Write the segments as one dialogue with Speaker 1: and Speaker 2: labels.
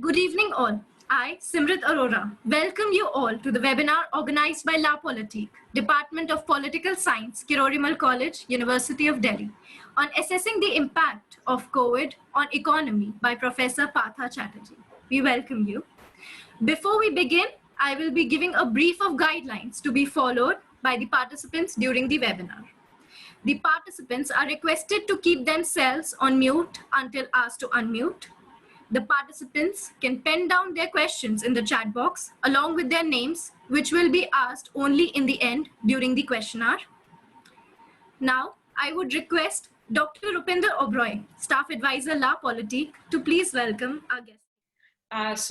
Speaker 1: Good evening all. I, Simrit Arora, welcome you all to the webinar organized by La Politique, Department of Political Science, Kirorimal College, University of Delhi, on assessing the impact of COVID on economy by Professor Partha Chatterjee. We welcome you. Before we begin, I will be giving a brief of guidelines to be followed by the participants during the webinar. The participants are requested to keep themselves on mute until asked to unmute. The participants can pen down their questions in the chat box along with their names, which will be asked only in the end during the question hour. Now, I would request Dr. Rupinder Oberoi, Staff Advisor La Politique, to please welcome our guest.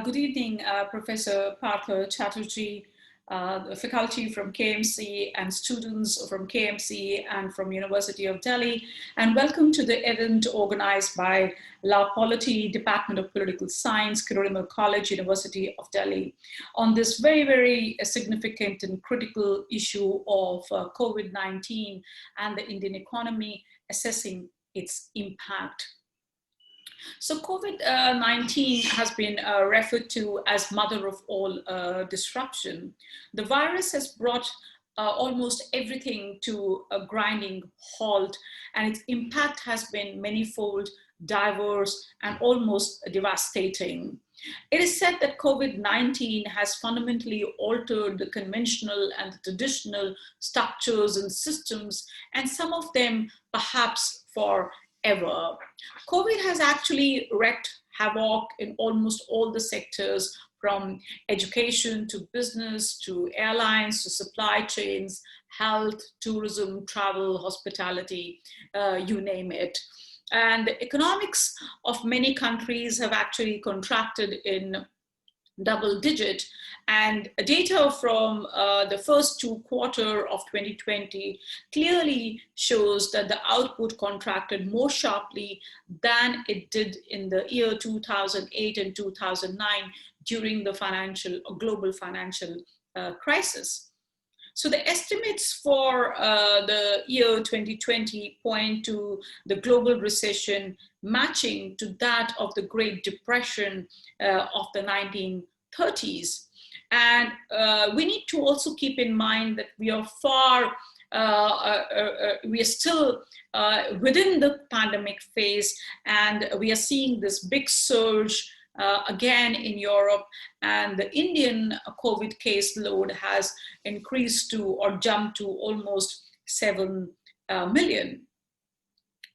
Speaker 2: Good evening, Professor Partha Chatterjee, the faculty from KMC and students from KMC and from University of Delhi, and welcome to the event organized by La Polity, Department of Political Science, Kirorimal College, University of Delhi, on this very, very significant and critical issue of COVID-19 and the Indian economy, assessing its impact. So COVID-19 has been referred to as mother of all disruption. The virus has brought almost everything to a grinding halt, and its impact has been manifold, diverse, and almost devastating. It is said that COVID-19 has fundamentally altered the conventional and the traditional structures and systems, and some of them perhaps forever. COVID has actually wreaked havoc in almost all the sectors, from education to business to airlines to supply chains, health, tourism, travel, hospitality, you name it. And the economics of many countries have actually contracted in double digit, and data from the first two quarters of 2020 clearly shows that the output contracted more sharply than it did in the year 2008 and 2009 during the global financial crisis. So the estimates for the year 2020 point to the global recession matching to that of the Great Depression of the 1930s. And we need to also keep in mind that we are we are still within the pandemic phase, and we are seeing this big surge again in Europe, and the Indian COVID caseload has increased to or jumped to almost 7 million.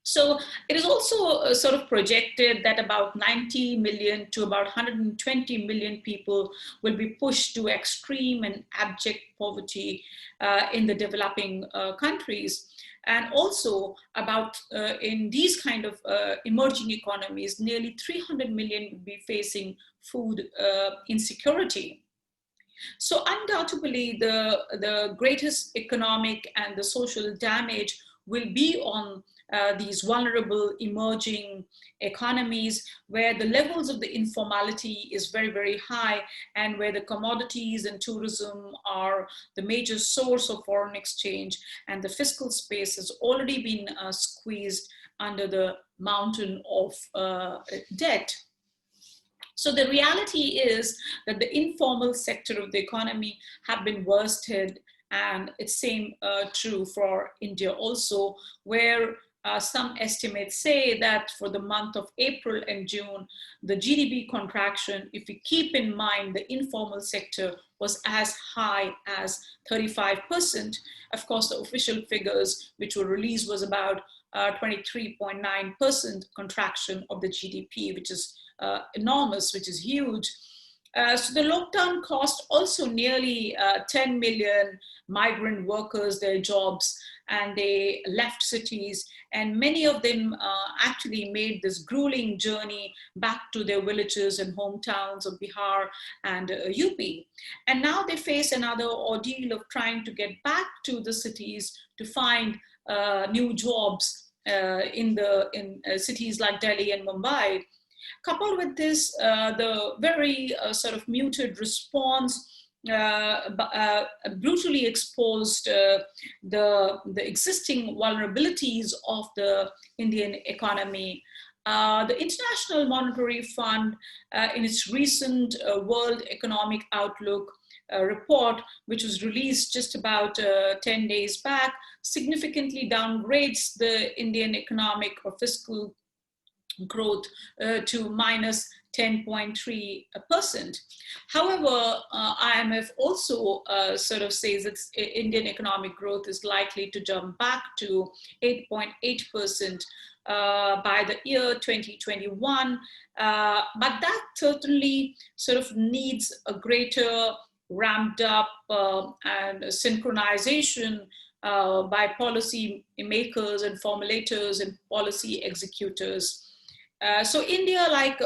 Speaker 2: So it is also sort of projected that about 90 million to about 120 million people will be pushed to extreme and abject poverty in the developing countries. And also about in these kind of emerging economies, nearly 300 million will be facing food insecurity. So undoubtedly, the greatest economic and the social damage will be on these vulnerable emerging economies, where the levels of the informality is very, very high, and where the commodities and tourism are the major source of foreign exchange, and the fiscal space has already been squeezed under the mountain of debt. So the reality is that the informal sector of the economy have been worsted, and it's same true for India also, where some estimates say that for the month of April and June, the GDP contraction, if we keep in mind the informal sector, was as high as 35%. Of course, the official figures which were released was about 23.9% contraction of the GDP, which is enormous, which is huge. So the lockdown cost also nearly 10 million migrant workers their jobs, and they left cities, and many of them actually made this grueling journey back to their villages and hometowns of Bihar and UP. And now they face another ordeal of trying to get back to the cities to find new jobs in cities like Delhi and Mumbai. Coupled with this, the very sort of muted response brutally exposed the existing vulnerabilities of the Indian economy. The International Monetary Fund, in its recent World Economic Outlook report, which was released just about 10 days back, significantly downgrades the Indian economic or fiscal growth to minus 10.3%. However, IMF also sort of says that Indian economic growth is likely to jump back to 8.8% by the year 2021. But that certainly sort of needs a greater ramped up and synchronization by policy makers and formulators and policy executors. So India, like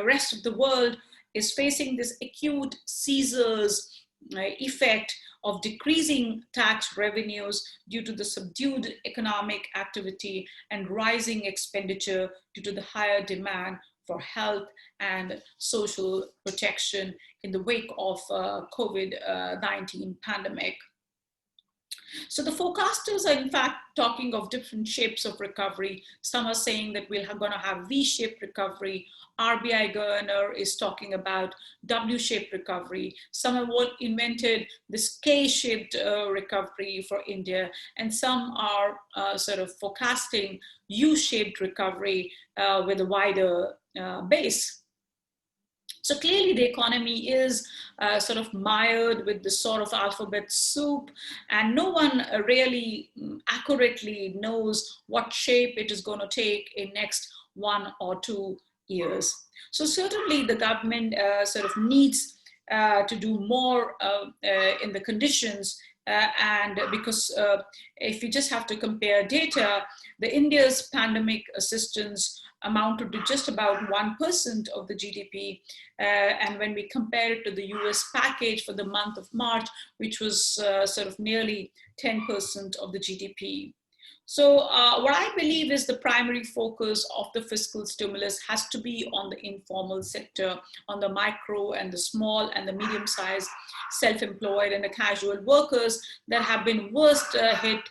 Speaker 2: rest of the world, is facing this acute Caesar's effect of decreasing tax revenues due to the subdued economic activity and rising expenditure due to the higher demand for health and social protection in the wake of COVID-19 pandemic. So the forecasters are in fact talking of different shapes of recovery. Some are saying that we're going to have V-shaped recovery. RBI governor is talking about W-shaped recovery. Some have invented this K-shaped recovery for India, and some are sort of forecasting U-shaped recovery with a wider base. So clearly the economy is sort of mired with this sort of alphabet soup, and no one really accurately knows what shape it is going to take in next 1 or 2 years. So certainly the government sort of needs to do more in the conditions, and because if we just have to compare data, the India's pandemic assistance amounted to just about 1% of the GDP. And when we compare it to the US package for the month of March, which was sort of nearly 10% of the GDP. So what I believe is the primary focus of the fiscal stimulus has to be on the informal sector, on the micro and the small and the medium-sized self-employed and the casual workers that have been worst hit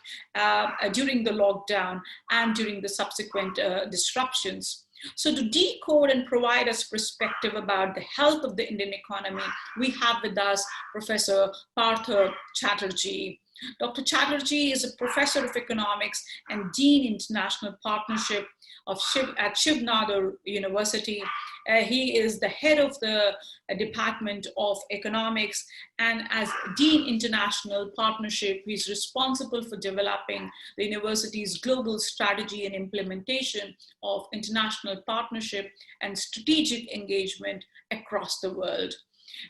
Speaker 2: during the lockdown and during the subsequent disruptions. So to decode and provide us perspective about the health of the Indian economy, we have with us Professor Partha Chatterjee. Dr. Chatterjee is a professor of economics and Dean International Partnership of Shiv at Shiv Nadar University. He is the head of the Department of Economics, and as Dean International Partnership, he's responsible for developing the university's global strategy and implementation of international partnership and strategic engagement across the world.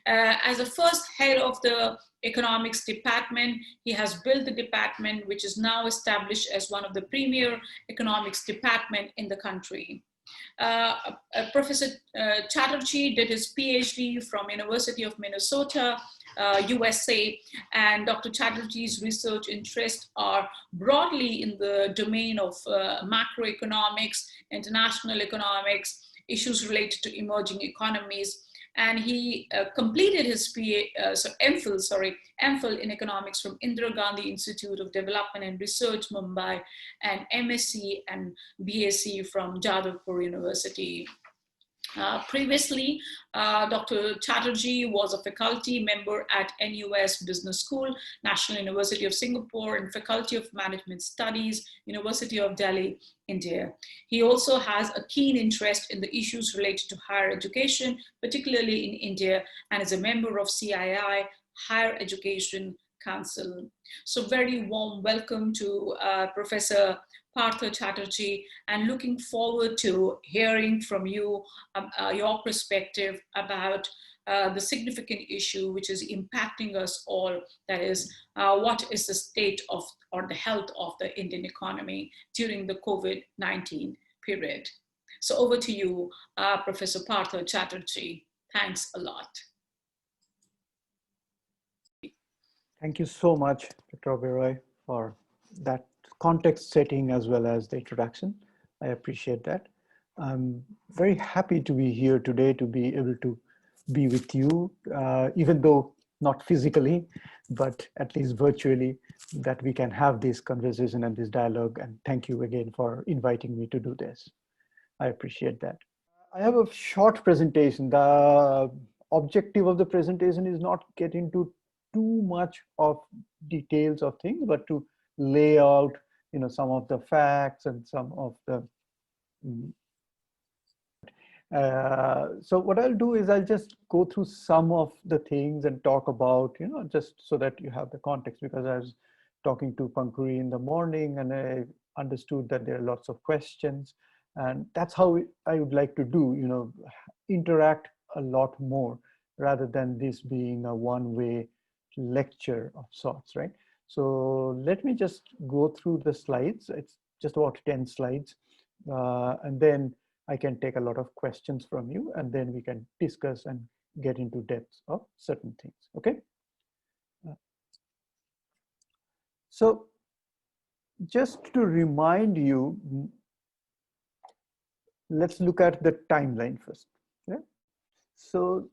Speaker 2: As the first head of the economics department, he has built the department, which is now established as one of the premier economics department in the country. Professor Chatterjee did his PhD from University of Minnesota, USA, and Dr. Chatterjee's research interests are broadly in the domain of macroeconomics, international economics, issues related to emerging economies. And he completed his MPhil in economics from Indira Gandhi Institute of Development and Research, Mumbai, and MSc and BSc from Jadavpur University. Previously, Dr. Chatterjee was a faculty member at NUS Business School, National University of Singapore, and Faculty of Management Studies, University of Delhi, India. He also has a keen interest in the issues related to higher education, particularly in India, and is a member of CII, Higher Education Council. So very warm welcome to Professor Partha Chatterjee, and looking forward to hearing from you your perspective about the significant issue which is impacting us all, that is, what is the state of or the health of the Indian economy during the COVID-19 period. So over to you, Professor Partha Chatterjee. Thanks a lot.
Speaker 3: Thank you so much, Dr. Oberoi, for that context setting as well as the introduction. I appreciate that. I'm very happy to be here today to be able to be with you, even though not physically, but at least virtually, that we can have this conversation and this dialogue. And thank you again for inviting me to do this. I appreciate that. I have a short presentation. The objective of the presentation is not get into too much of details of things, but to lay out, some of the facts and some of the. So what I'll do is I'll just go through some of the things and talk about, just so that you have the context, because I was talking to Pankuri in the morning and I understood that there are lots of questions, and that's how I would like to do, interact a lot more rather than this being a one-way lecture of sorts, right? So let me just go through the slides. It's just about 10 slides, and then I can take a lot of questions from you, and then we can discuss and get into depths of certain things, okay? So just to remind you, let's look at the timeline first. Yeah? So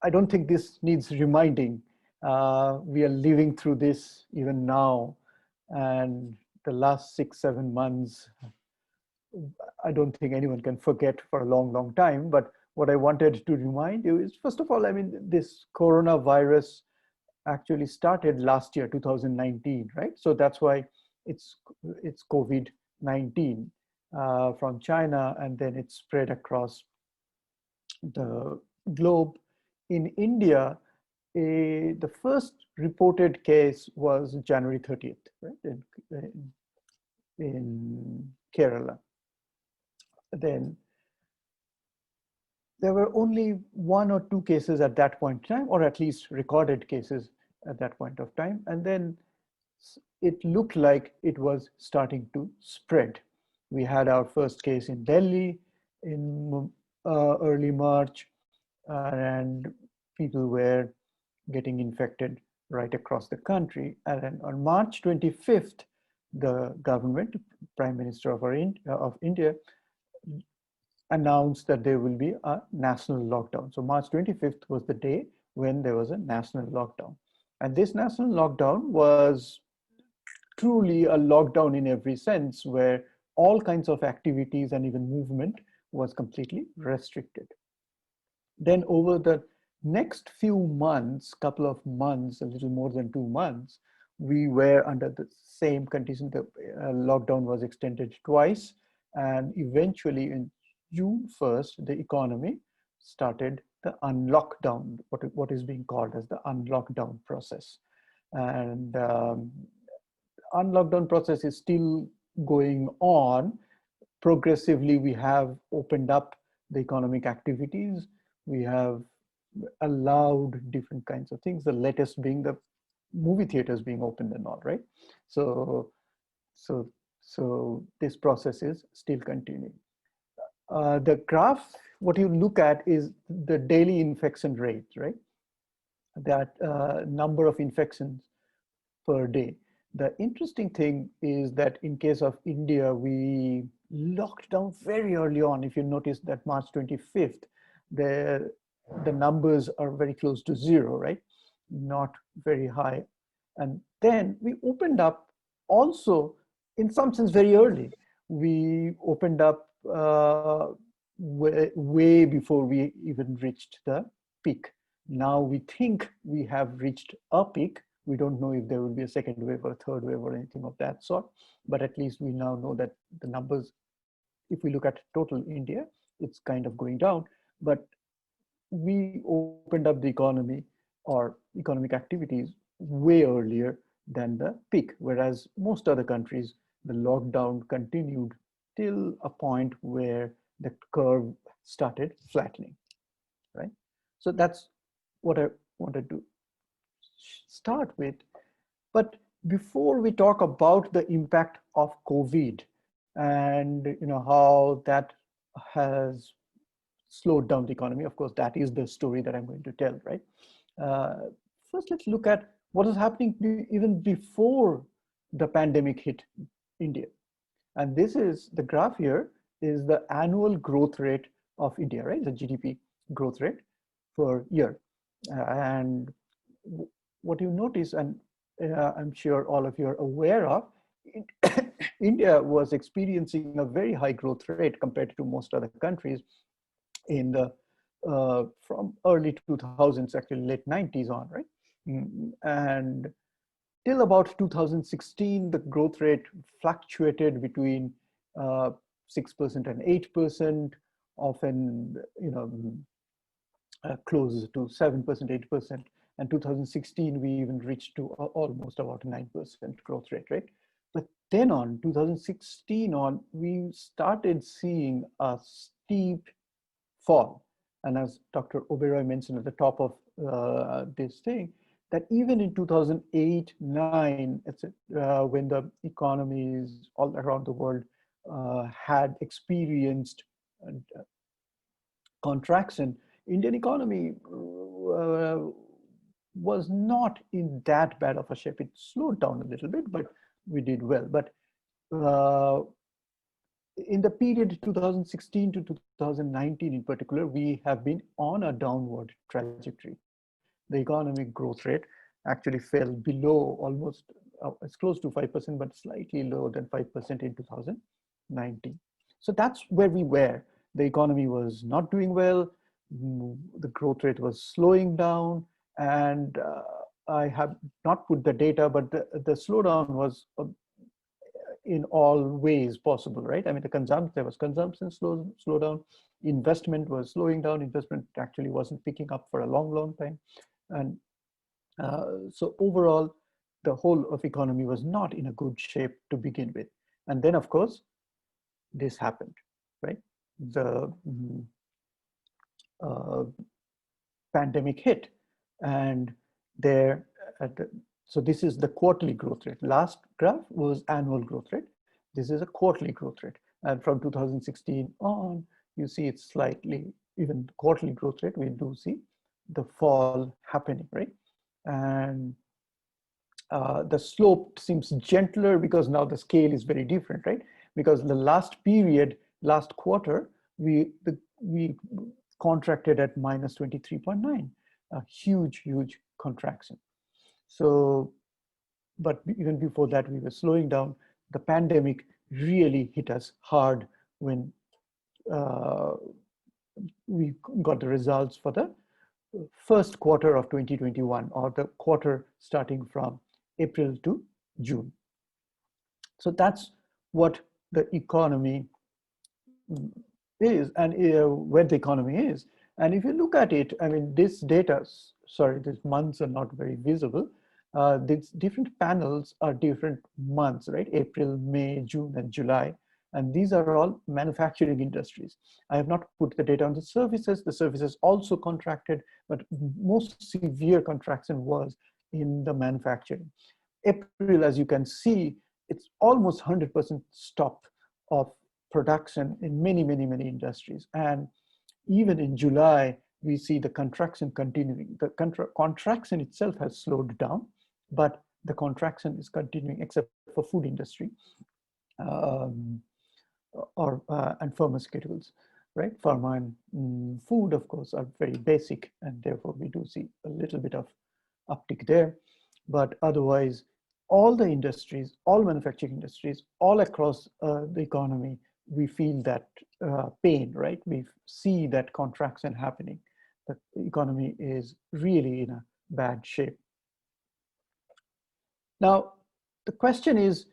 Speaker 3: I don't think this needs reminding. We are living through this even now, and the last 6-7 months, I don't think anyone can forget for a long, long time. But what I wanted to remind you is, first of all, I mean, this coronavirus actually started last year, 2019, right? So that's why it's COVID-19 from China, and then it spread across the globe. In India, the first reported case was January 30th, right, in Kerala. Then there were only 1 or 2 cases at that point in time, or at least recorded cases at that point of time. And then it looked like it was starting to spread. We had our first case in Delhi in early March, and people were getting infected right across the country. And then on March 25th, the government, Prime Minister of India, announced that there will be a national lockdown. So March 25th was the day when there was a national lockdown. And this national lockdown was truly a lockdown in every sense, where all kinds of activities and even movement was completely restricted. Then over the next few months, couple of months, a little more than 2 months, we were under the same condition. The lockdown was extended twice, and eventually in June 1st, the economy started the unlockdown, what is being called as the unlockdown process. And unlockdown process is still going on. Progressively, we have opened up the economic activities. We have allowed different kinds of things, the latest being the movie theaters being opened and all, right? So this process is still continuing. The graph, what you look at is the daily infection rate, right? That number of infections per day. The interesting thing is that in case of India, we locked down very early on. If you notice that March 25th, the numbers are very close to 0, right? Not very high. And then we opened up also, in some sense, very early. We opened up way before we even reached the peak. Now we think we have reached a peak. We don't know if there will be a second wave or a third wave or anything of that sort, but at least we now know that the numbers, if we look at total India, it's kind of going down. But we opened up the economy or economic activities way earlier than the peak, whereas most other countries, the lockdown continued till a point where the curve started flattening, right? So that's what I wanted to start with. But before we talk about the impact of COVID and how that has slowed down the economy, of course, that is the story that I'm going to tell, right? First, let's look at what is happening even before the pandemic hit India. And this is the graph here is the annual growth rate of India, right? The GDP growth rate per year. And what you notice, and I'm sure all of you are aware of, India was experiencing a very high growth rate compared to most other countries in the from early 2000s, actually late 90s on, right? And till about 2016, the growth rate fluctuated between 6% and 8%, often, close to 7%, 8%. And 2016, we even reached to almost about 9% growth rate, right? But then on 2016 on, we started seeing a steep fall. And as Dr. Oberoi mentioned at the top of this thing, that even in 2008, 9, when the economies all around the world had experienced contraction, Indian economy was not in that bad of a shape. It slowed down a little bit, but we did well. But in the period 2016 to 2019 in particular, we have been on a downward trajectory. The economic growth rate actually fell below almost, it's close to 5%, but slightly lower than 5% in 2019. So that's where we were. The economy was not doing well. The growth rate was slowing down. And I have not put the data, but the slowdown was in all ways possible, right? I mean, there was consumption slow down, investment was slowing down, investment actually wasn't picking up for a long, long time. And so overall, the whole of economy was not in a good shape to begin with. And then, of course, this happened, right? The pandemic hit, and so this is the quarterly growth rate. Last graph was annual growth rate. This is a quarterly growth rate. And from 2016 on, you see it's slightly, even quarterly growth rate, we do see the fall happening, right? And the slope seems gentler because now the scale is very different, right? Because the last period, last quarter, we contracted at minus 23.9, a huge, huge contraction. So, but even before that, we were slowing down. The pandemic really hit us hard when we got the results for the first quarter of 2021, or the quarter starting from April to June. So that's what the economy is, and where the economy is. And if you look at it, I mean, this data, sorry, these months are not very visible. These different panels are different months, right? April, May, June, and July. And these are all manufacturing industries. I have not put the data on the services. The services also contracted, but most severe contraction was in the manufacturing. April, as you can see, it's almost 100% stop of production in many, many, many industries. And even in July, we see the contraction continuing. The contraction itself has slowed down, but the contraction is continuing, except for food industry and pharmaceuticals, right? Pharma and food, of course, are very basic, and therefore we do see a little bit of uptick there. But otherwise, all the industries, all manufacturing industries, all across the economy, we feel that pain, right? We see that contraction happening. The economy is really in a bad shape. Now, the question is,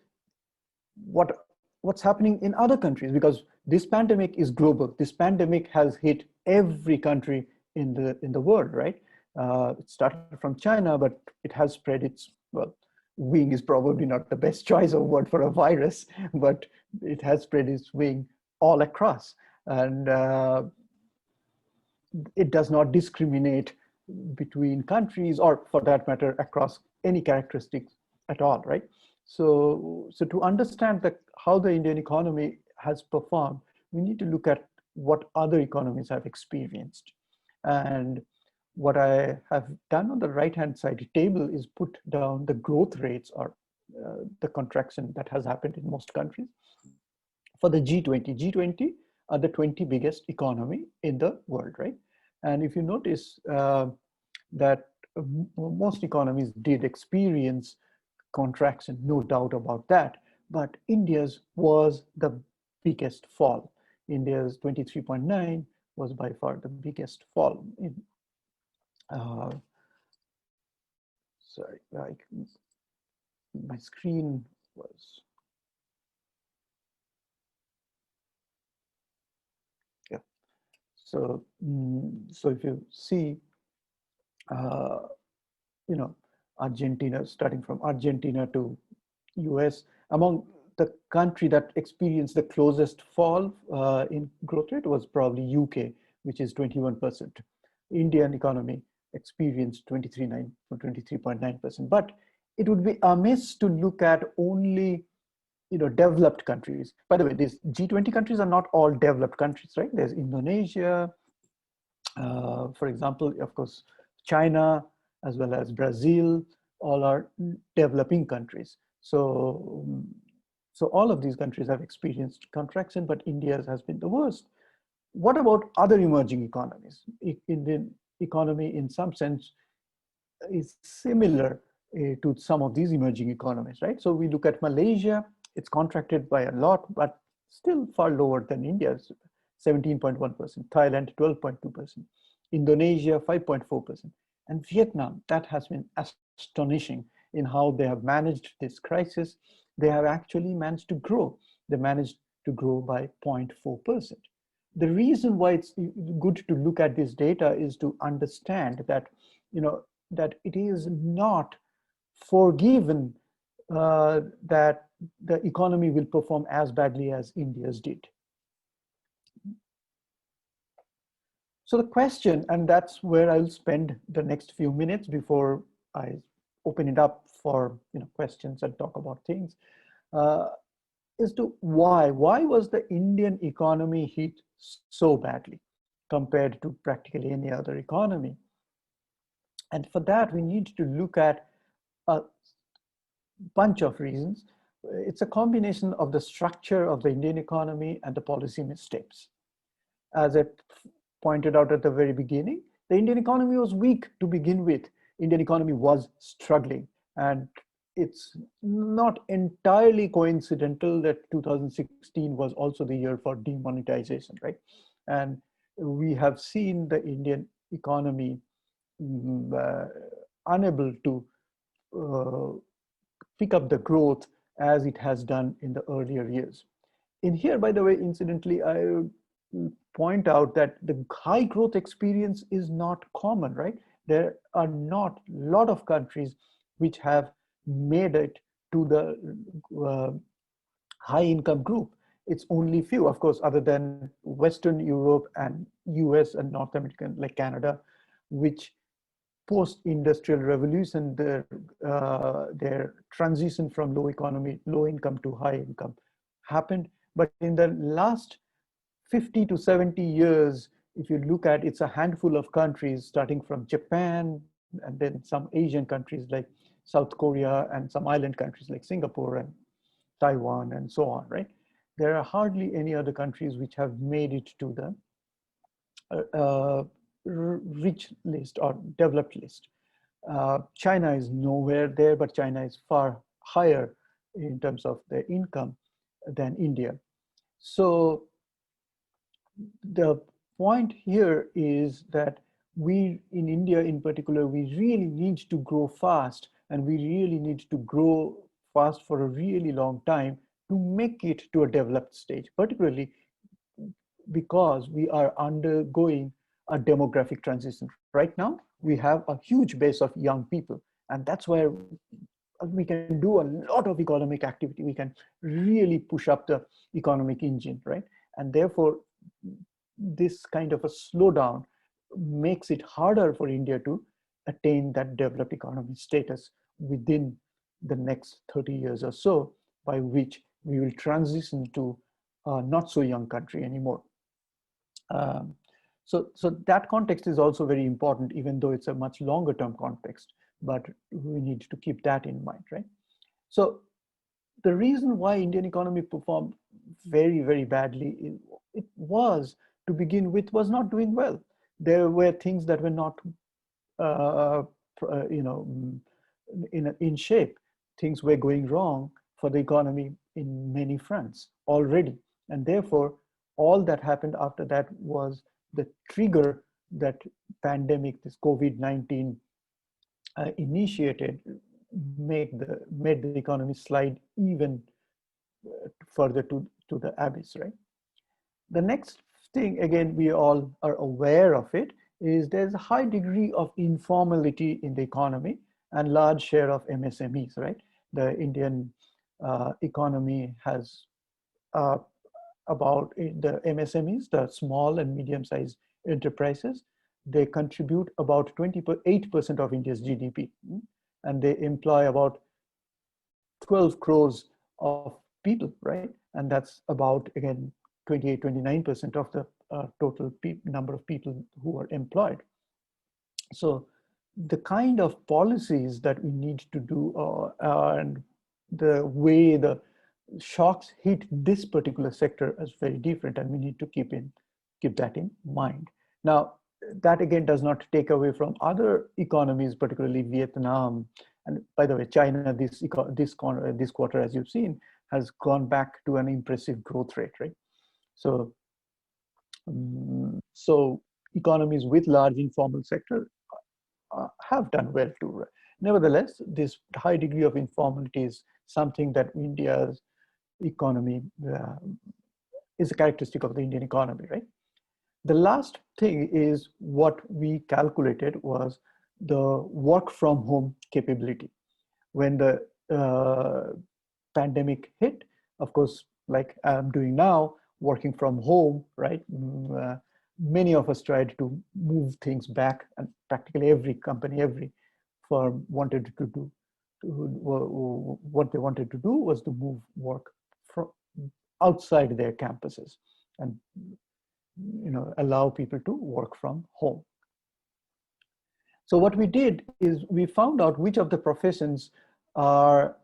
Speaker 3: what's happening in other countries? Because this pandemic is global. This pandemic has hit every country in the world, right? It started from China, but it has spread its, well, wing is probably not the best choice of word for a virus, but it has spread its wing all across. And it does not discriminate between countries, or for that matter, across any characteristics at all, right? So to understand how the Indian economy has performed, we need to look at what other economies have experienced. And what I have done on the right-hand side table is put down the growth rates, or the contraction that has happened in most countries for the G20. G20 are the 20 biggest economy in the world, right? And if you notice that most economies did experience contraction, no doubt about that. but India's was the biggest fall. India's 23.9 was by far the biggest fall. Uh, sorry, my screen was, yeah. So, so if you see, uh, you know, Argentina, starting from Argentina to US, among the country that experienced the closest fall in growth rate was probably UK, which is 21%. Indian economy experienced 23.9%. But it would be amiss to look at only developed countries. By the way, these G20 countries are not all developed countries, right? There's Indonesia, for example, of course, China, as well as Brazil, all are developing countries. So, so all of these countries have experienced contraction, but India's has been the worst. What about other emerging economies? Indian economy, in some sense, is similar to some of these emerging economies, right? So we look at Malaysia, it's contracted by a lot, but still far lower than India's 17.1%, Thailand 12.2%, Indonesia 5.4%, and Vietnam, that has been astonishing in how they have managed this crisis. They have actually managed to grow. They managed to grow by 0.4%. The reason why it's good to look at this data is to understand that, that it is not forgiven that the economy will perform as badly as India's did. So the question, and that's where I'll spend the next few minutes before I open it up for questions and talk about things, is to why was the Indian economy hit so badly compared to practically any other economy? And for that, we need to look at a bunch of reasons. It's a combination of the structure of the Indian economy and the policy missteps. As I pointed out at the very beginning, the Indian economy was weak to begin with. Indian economy was struggling, and it's not entirely coincidental that 2016 was also the year for demonetization, right? And we have seen the Indian economy unable to pick up the growth as it has done in the earlier years. In here, by the way, incidentally, I point out that the high growth experience is not common, right? There are not a lot of countries which have made it to the high income group. It's only few, of course, other than Western Europe and US and North American, like Canada, which post-industrial revolution, their transition from low income to high income happened. But in the last 50 to 70 years, if you look at, it's a handful of countries, starting from Japan, and then some Asian countries like South Korea, and some island countries like Singapore and Taiwan, and so on, right? There are hardly any other countries which have made it to the rich list or developed list. China is nowhere there, but China is far higher in terms of their income than India. So the point here is that we in India in particular, we really need to grow fast, and we really need to grow fast for a really long time to make it to a developed stage, particularly because we are undergoing a demographic transition. Right now, we have a huge base of young people, and that's where we can do a lot of economic activity. We can really push up the economic engine, right? And therefore, this kind of a slowdown makes it harder for India to attain that developed economy status within the next 30 years or so, by which we will transition to a not so young country anymore. So that context is also very important, even though it's a much longer term context, but we need to keep that in mind, right? So the reason why Indian economy performed very, very badly, it was, to begin with, was not doing well. There were things that were not, in shape. Things were going wrong for the economy in many fronts already. And therefore, all that happened after that was the trigger that pandemic, this COVID-19 initiated, made the economy slide even further to the abyss, right? The next thing, again, we all are aware of it, is there's a high degree of informality in the economy and large share of MSMEs, right? The Indian economy has about the MSMEs, the small and medium-sized enterprises, they contribute about 28% of India's GDP, and they employ about 12 crores of people, right? And that's about, again, 28, 29% of the total number of people who are employed. So the kind of policies that we need to do and the way the shocks hit this particular sector is very different, and we need to keep that in mind. Now, that again does not take away from other economies, particularly Vietnam. And by the way, China this quarter, as you've seen, has gone back to an impressive growth rate, right? So, so economies with large informal sector have done well too. Nevertheless, this high degree of informality is something that India's economy is a characteristic of the Indian economy, right? The last thing is what we calculated was the work from home capability. When the pandemic hit, of course, like I'm doing now, working from home, right? Many of us tried to move things back, and practically every company, every firm wanted to do. What they wanted to do was to move work from outside their campuses and allow people to work from home. So what we did is we found out which of the professions are,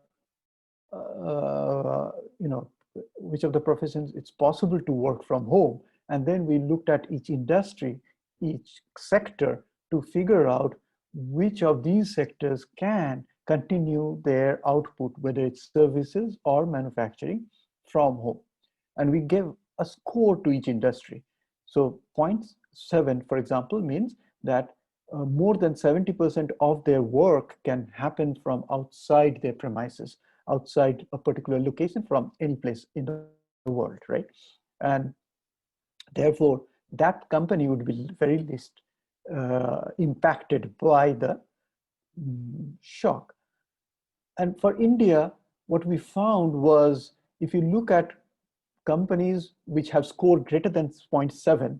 Speaker 3: which of the professions it's possible to work from home. And then we looked at each industry, each sector, to figure out which of these sectors can continue their output, whether it's services or manufacturing, from home. And we gave a score to each industry. So 0.7, for example, means that more than 70% of their work can happen from outside their premises, outside a particular location, from any place in the world, right? And therefore, that company would be very least impacted by the shock. And for India, what we found was, if you look at companies which have scored greater than 0.7,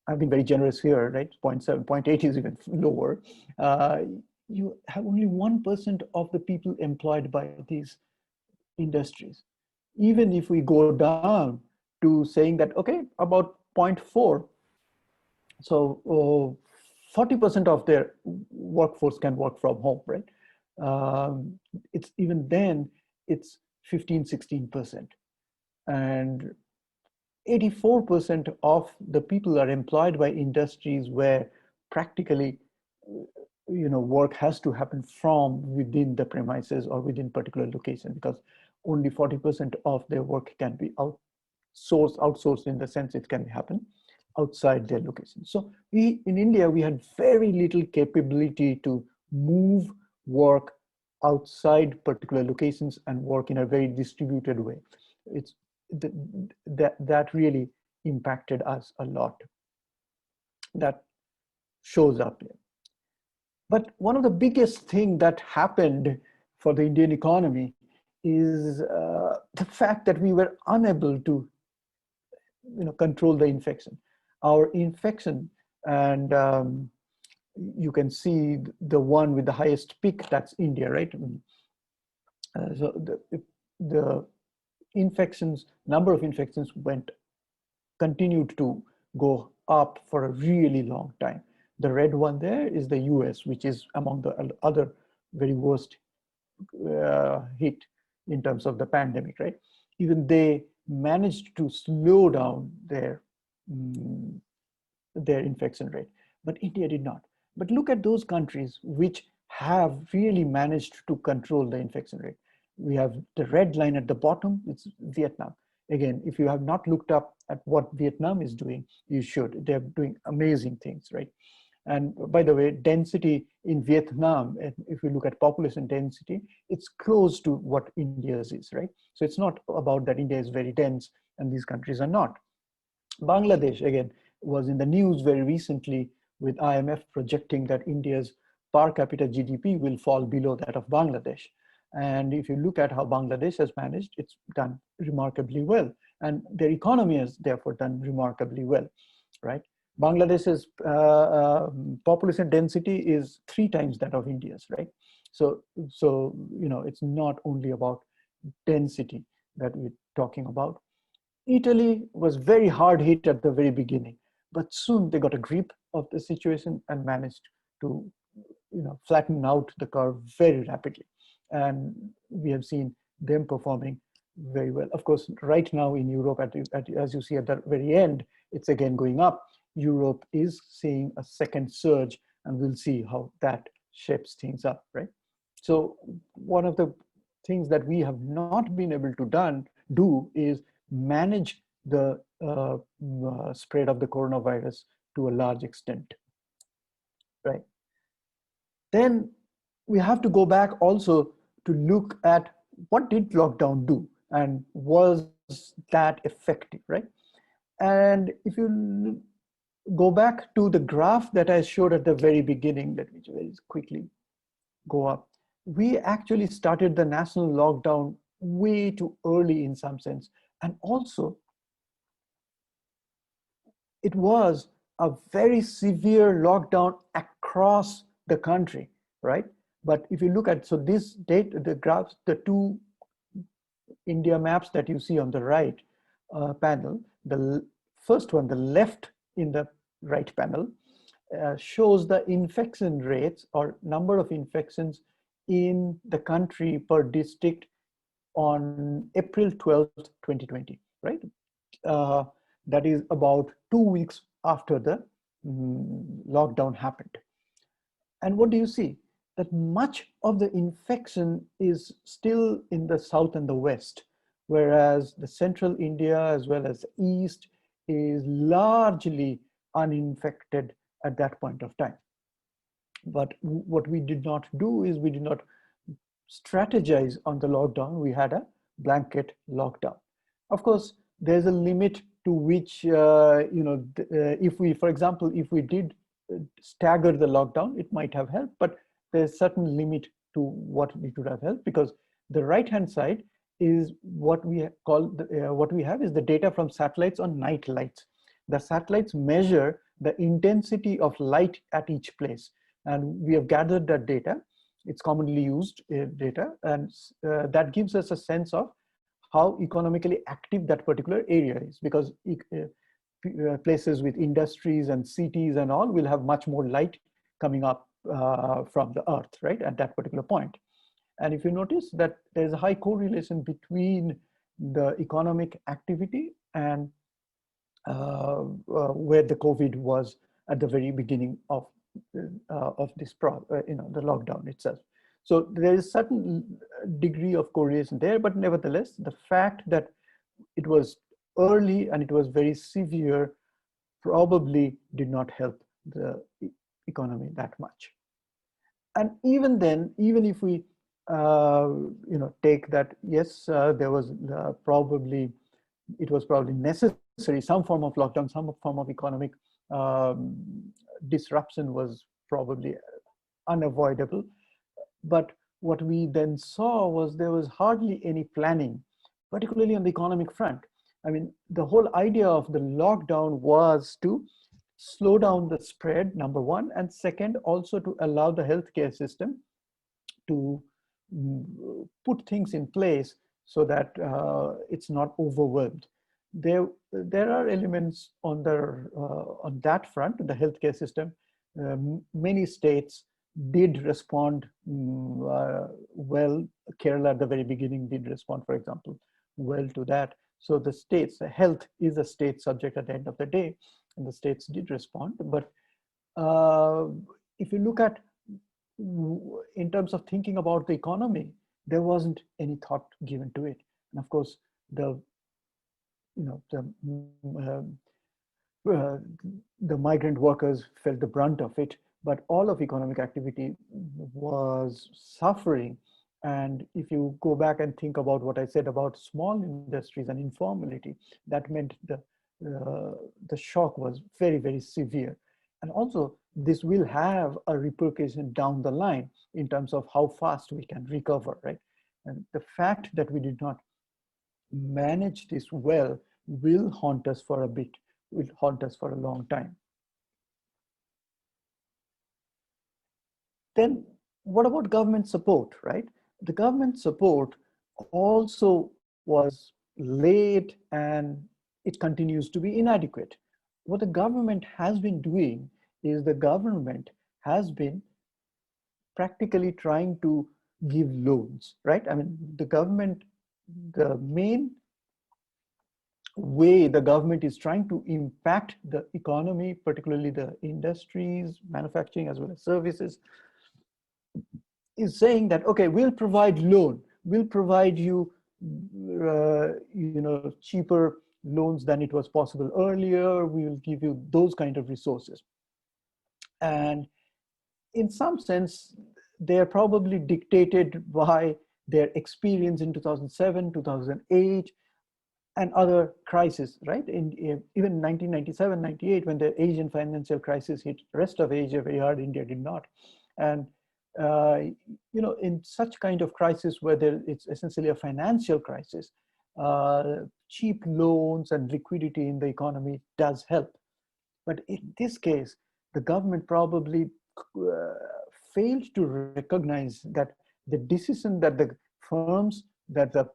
Speaker 3: I've been very generous here, right? 0.7, 0.8 is even lower. You have only 1% of the people employed by these industries. Even if we go down to saying that, okay, about 0.4, so 40% of their workforce can work from home, right? It's even then, it's 15, 16%. And 84% of the people are employed by industries where practically, work has to happen from within the premises or within particular location, because only 40% of their work can be outsourced in the sense it can happen outside their location. So in India, we had very little capability to move work outside particular locations and work in a very distributed way. That really impacted us a lot. That shows up here. But one of the biggest thing that happened for the Indian economy is the fact that we were unable to control the infection. Our infection, and you can see the one with the highest peak, that's India, right? So the infections, number of infections continued to go up for a really long time. The red one there is the US, which is among the other very worst hit in terms of the pandemic, right? Even they managed to slow down their infection rate, but India did not. But look at those countries which have really managed to control the infection rate. We have the red line at the bottom, it's Vietnam. Again, if you have not looked up at what Vietnam is doing, you should. They're doing amazing things, right? And by the way, density in Vietnam, if you look at population density, it's close to what India's is, right? So it's not about that India is very dense and these countries are not. Bangladesh, again, was in the news very recently with IMF projecting that India's per capita GDP will fall below that of Bangladesh. And if you look at how Bangladesh has managed, it's done remarkably well. And their economy has therefore done remarkably well, right? Bangladesh's population density is 3 times that of India's, right? So it's not only about density that we're talking about. Italy was very hard hit at the very beginning, but soon they got a grip of the situation and managed to flatten out the curve very rapidly. And we have seen them performing very well. Of course, right now in Europe, as you see at the very end, it's again going up. Europe is seeing a second surge, and we'll see how that shapes things up, right? So one of the things that we have not been able to do is manage the spread of the coronavirus to a large extent, right? Then we have to go back also to look at what did lockdown do and was that effective, right? And if you go back to the graph that I showed at the very beginning, let me very quickly go up. We actually started the national lockdown way too early in some sense. And also, it was a very severe lockdown across the country, right? But if you look at, so this date, the graphs, the two India maps that you see on the right panel, the first one, the left in the right panel, shows the infection rates or number of infections in the country per district on April 12th, 2020, right? That is about 2 weeks after the lockdown happened. And what do you see? That much of the infection is still in the south and the west, whereas the central India as well as the east is largely uninfected at that point of time. But what we did not do is we did not strategize on the lockdown. We had a blanket lockdown. Of course, there's a limit to which, if we, for example, if we did stagger the lockdown, it might have helped, but there's certain limit to what it would have helped, because the right-hand side is what we call, what we have is the data from satellites on night lights. The satellites measure the intensity of light at each place. And we have gathered that data. It's commonly used data, and that gives us a sense of how economically active that particular area is, because places with industries and cities and all will have much more light coming up from the earth, right, at that particular point. And if you notice that there's a high correlation between the economic activity and where the COVID was at the very beginning of this the lockdown itself. So there is certain degree of correlation there, but nevertheless, the fact that it was early and it was very severe probably did not help the economy that much. And even then, even if we take that, yes, there was probably, it was probably necessary, some form of lockdown, some form of economic disruption was probably unavoidable. But what we then saw was there was hardly any planning, particularly on the economic front. I mean, the whole idea of the lockdown was to slow down the spread, number one, and second, also to allow the healthcare system to put things in place so that it's not overwhelmed. There are elements on that front, the healthcare system. Many states did respond well. Kerala at the very beginning did respond, for example, well to that. So the states, the health is a state subject at the end of the day, and the states did respond. But if you look at, in terms of thinking about the economy, there wasn't any thought given to it. And of course, the uh, uh, the migrant workers felt the brunt of it, but all of economic activity was suffering. And if you go back and think about what I said about small industries and informality, that meant the shock was very, very severe. And also, this will have a repercussion down the line in terms of how fast we can recover, right? And the fact that we did not manage this well will haunt us for a bit, will haunt us for a long time. Then what about government support, right? The government support also was late and it continues to be inadequate. What the government has been doing is the government has been practically trying to give loans, right? I mean, the government, the main way the government is trying to impact the economy, particularly the industries, manufacturing as well as services, is saying that, okay, we'll provide loan, we'll provide you, cheaper loans than it was possible earlier. We will give you those kind of resources. And in some sense, they're probably dictated by their experience in 2007, 2008, and other crises, right? Even 1997, 98, when the Asian financial crisis hit the rest of Asia very hard, India did not. And in such kind of crisis, whether it's essentially a financial crisis, cheap loans and liquidity in the economy does help. But in this case, the government probably failed to recognize that the decision that the firms, that the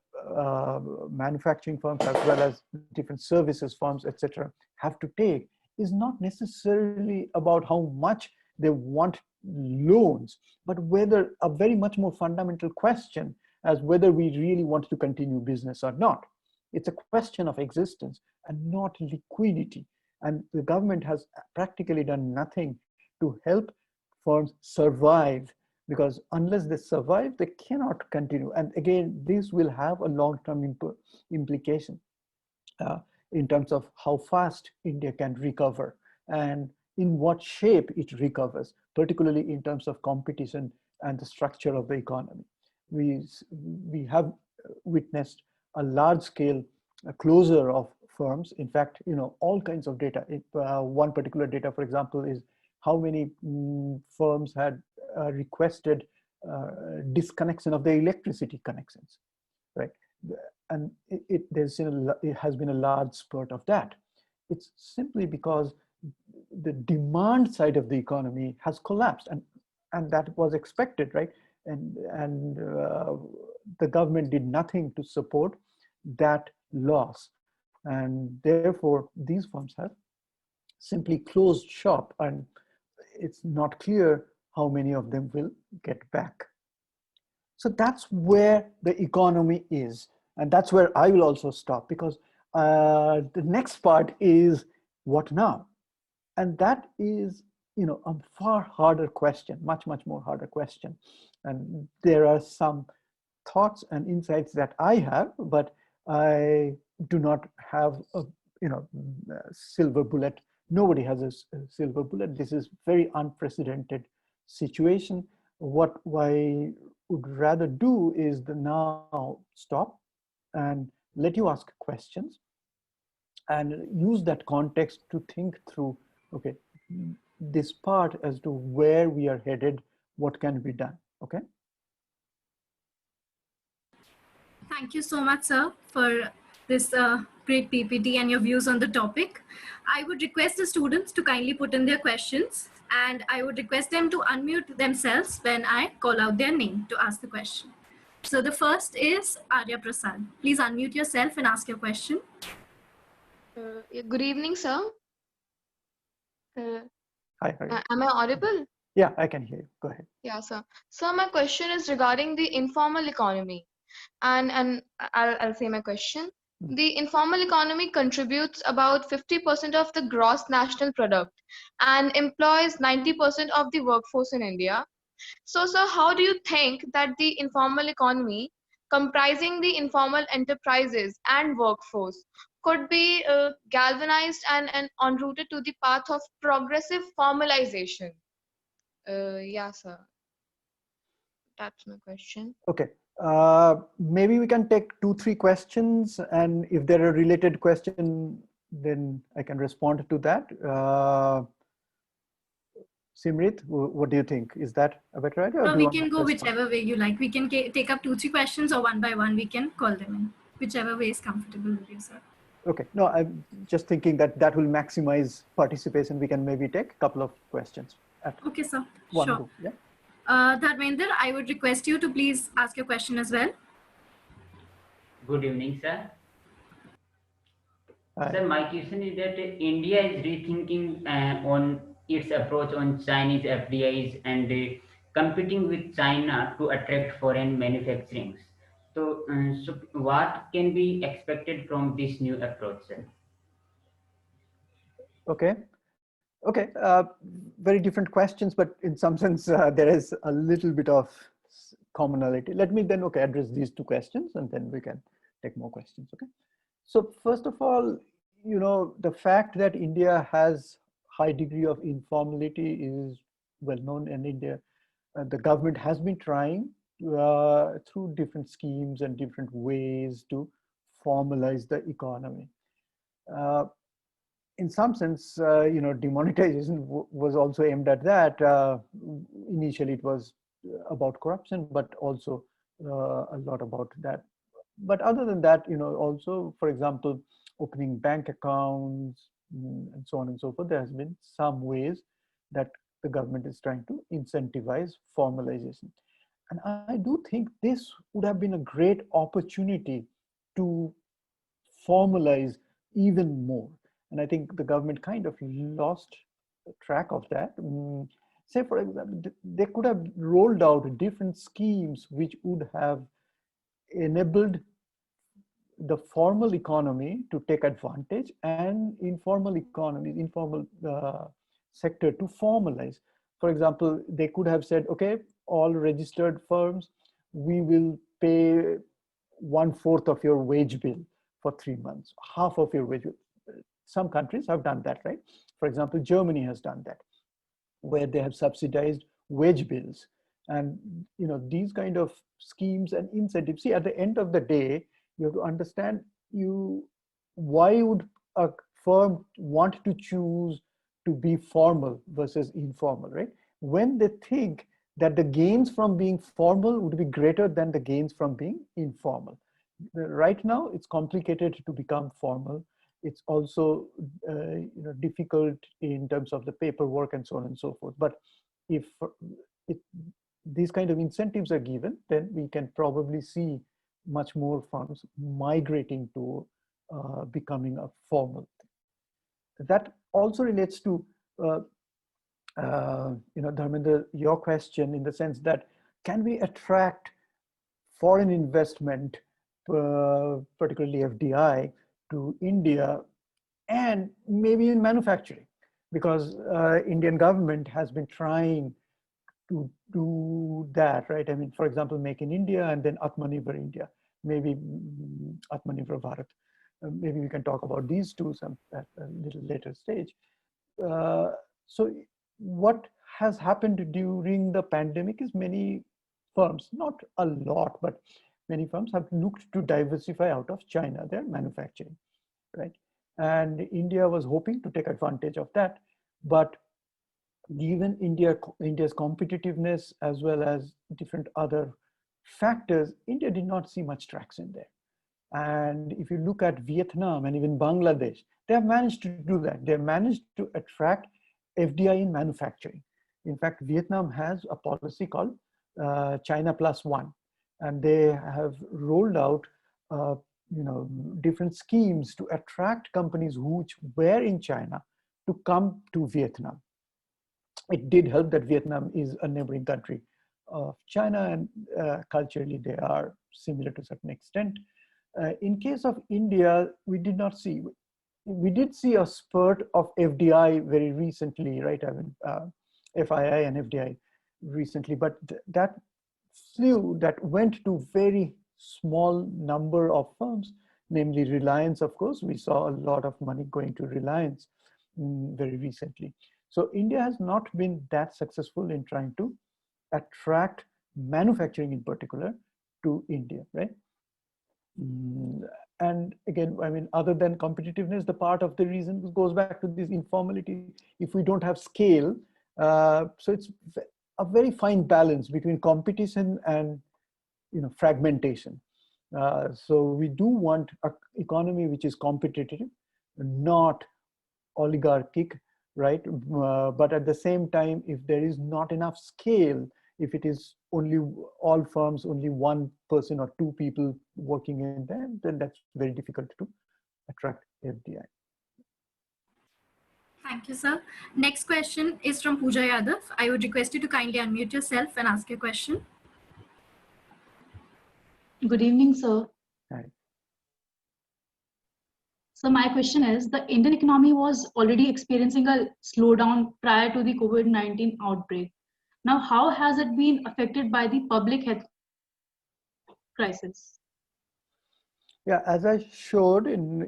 Speaker 3: manufacturing firms as well as different services firms, etc., have to take is not necessarily about how much they want loans, but whether a very much more fundamental question as whether we really want to continue business or not. It's a question of existence and not liquidity. And the government has practically done nothing to help firms survive, because unless they survive, they cannot continue. And again, this will have a long-term implication in terms of how fast India can recover and in what shape it recovers, particularly in terms of competition and the structure of the economy. We have witnessed a large-scale closure of firms. In fact, all kinds of data. One particular data, for example, is how many firms had requested disconnection of their electricity connections, right? And it has been a large spurt of that. It's simply because the demand side of the economy has collapsed, and that was expected, right? And the government did nothing to support that loss, and therefore these firms have simply closed shop, and it's not clear how many of them will get back. So that's where the economy is, and that's where I will also stop, because the next part is what now? And that is, a far harder question, much more harder question. And there are some thoughts and insights that I have, but I do not have a silver bullet. Nobody has a silver bullet. This is very unprecedented situation. What I would rather do is now stop and let you ask questions and use that context to think through, okay, this part as to where we are headed, what can be done, okay?
Speaker 1: Thank you so much, sir, for this great PPT and your views on the topic. I would request the students to kindly put in their questions, and I would request them to unmute themselves when I call out their name to ask the question. So the first is Arya Prasad. Please unmute yourself and ask your question.
Speaker 4: Good evening, sir.
Speaker 3: Hi.
Speaker 4: Am I audible?
Speaker 3: Yeah, I can hear you. Go ahead.
Speaker 4: Yeah, sir. So my question is regarding the informal economy, and I'll say my question. The informal economy contributes about 50% of the gross national product and employs 90% of the workforce in India. So, how do you think that the informal economy, comprising the informal enterprises and workforce, could be galvanized and enrouted to the path of progressive formalization? Yeah, sir. That's my question.
Speaker 3: Okay. Maybe we can take 2-3 questions, and if there are related question, then I can respond to that. Simrit, what do you think? Is that a better idea? Or do you
Speaker 1: We
Speaker 3: want
Speaker 1: can
Speaker 3: to
Speaker 1: go
Speaker 3: respond?
Speaker 1: whichever way you like. We can take up 2-3 questions, or one by one we can call them in. Whichever way is comfortable with you, sir.
Speaker 3: Okay. No, I'm just thinking that that will maximize participation. We can maybe take a couple of questions at
Speaker 1: Okay, sir.
Speaker 3: one
Speaker 1: Sure.
Speaker 3: go. Yeah.
Speaker 1: Dharmender, I would request you to please ask your question as well.
Speaker 5: Good evening, sir.
Speaker 3: Hi.
Speaker 5: Sir, my question is that India is rethinking on its approach on Chinese FDIs and competing with China to attract foreign manufacturing. So what can be expected from this new approach, sir?
Speaker 3: Okay. Okay. Very different questions, but in some sense, there is a little bit of commonality. Let me then, okay, address these 2 questions, and then we can take more questions. Okay. So first of all, the fact that India has high degree of informality is well known in India. The government has been trying through different schemes and different ways to formalize the economy. In some sense, demonetization was also aimed at that. Initially, it was about corruption, but also a lot about that. But other than that, also, for example, opening bank accounts and so on and so forth, there has been some ways that the government is trying to incentivize formalization. And I do think this would have been a great opportunity to formalize even more. And I think the government kind of lost track of that. Say, for example, they could have rolled out different schemes which would have enabled the formal economy to take advantage and informal sector to formalize. For example, they could have said, okay, all registered firms, we will pay 1/4 of your wage bill for 3 months, half of your wage bill. Some countries have done that, right? For example, Germany has done that, where they have subsidized wage bills. And these kind of schemes and incentives. See, at the end of the day, you have to understand why would a firm want to choose to be formal versus informal, right? When they think that the gains from being formal would be greater than the gains from being informal. Right now, it's complicated to become formal. It's also difficult in terms of the paperwork and so on and so forth. But if these kind of incentives are given, then we can probably see much more firms migrating to becoming a formal thing. That also relates to Dharmender, your question, in the sense that can we attract foreign investment, particularly FDI, to India, and maybe in manufacturing, because Indian government has been trying to do that, right? I mean, for example, Make in India and then Atmanirbhar India, maybe Atmanirbhar Bharat. Maybe we can talk about these two at a little later stage. So what has happened during the pandemic is many firms, not a lot, but many firms have looked to diversify out of China, their manufacturing, right? And India was hoping to take advantage of that. But given India's competitiveness as well as different other factors, India did not see much traction there. And if you look at Vietnam and even Bangladesh, they have managed to do that. They have managed to attract FDI in manufacturing. In fact, Vietnam has a policy called China +1, and they have rolled out different schemes to attract companies which were in China to come to Vietnam. It did help that Vietnam is a neighboring country of China, and culturally they are similar to a certain extent. In case of India, we did see a spurt of FDI very recently, right? I mean, FII and FDI recently, but that went to very small number of firms, namely Reliance, of course. We saw a lot of money going to Reliance very recently. So India has not been that successful in trying to attract manufacturing in particular to India, right? And again, I mean, other than competitiveness, the part of the reason goes back to this informality. If we don't have scale, so it's a very fine balance between competition and fragmentation. So we do want an economy which is competitive, not oligarchic, right? But at the same time, if there is not enough scale, if it is only all firms, only one person or two people working in them, then that's very difficult to attract FDI.
Speaker 1: Thank you, sir. Next question is from Pooja Yadav. I would request you to kindly unmute yourself and ask your question.
Speaker 6: Good evening, sir.
Speaker 3: Hi.
Speaker 6: So my question is, the Indian economy was already experiencing a slowdown prior to the COVID-19 outbreak. Now, how has it been affected by the public health crisis?
Speaker 3: Yeah, as I showed in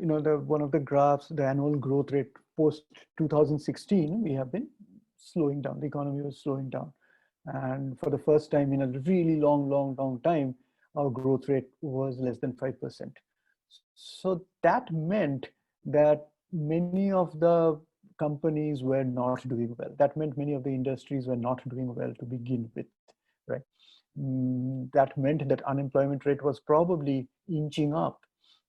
Speaker 3: one of the graphs, the annual growth rate post 2016, we have been slowing down. The economy was slowing down, and for the first time in a really long time, our growth rate was less than 5%. So that meant that many of the companies were not doing well. That meant many of the industries were not doing well to begin with, right? That meant that unemployment rate was probably inching up.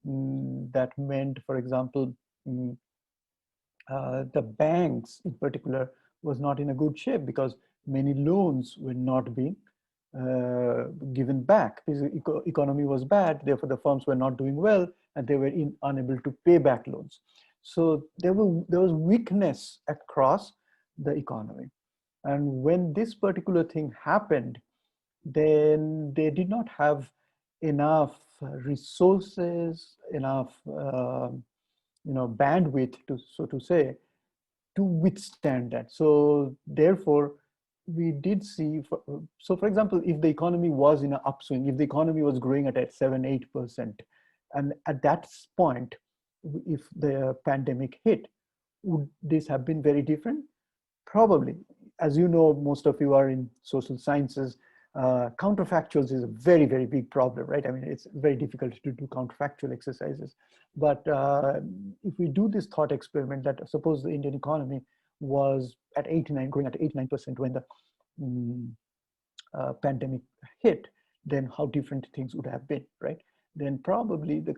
Speaker 3: That meant, for example, the banks in particular was not in a good shape because many loans were not being given back. The economy was bad, therefore the firms were not doing well, and they were unable to pay back loans. So there was weakness across the economy. And when this particular thing happened, then they did not have enough resources, enough bandwidth, so to say, to withstand that. So therefore, we did see, for example, if the economy was in an upswing, if the economy was growing at 7-8%, and at that point, if the pandemic hit, would this have been very different? Probably. As you know, most of you are in social sciences. Counterfactuals is a very, very big problem, right? I mean, it's very difficult to do counterfactual exercises. But if we do this thought experiment that suppose the Indian economy was at growing at 8-9% when the pandemic hit, then how different things would have been, right? Then probably the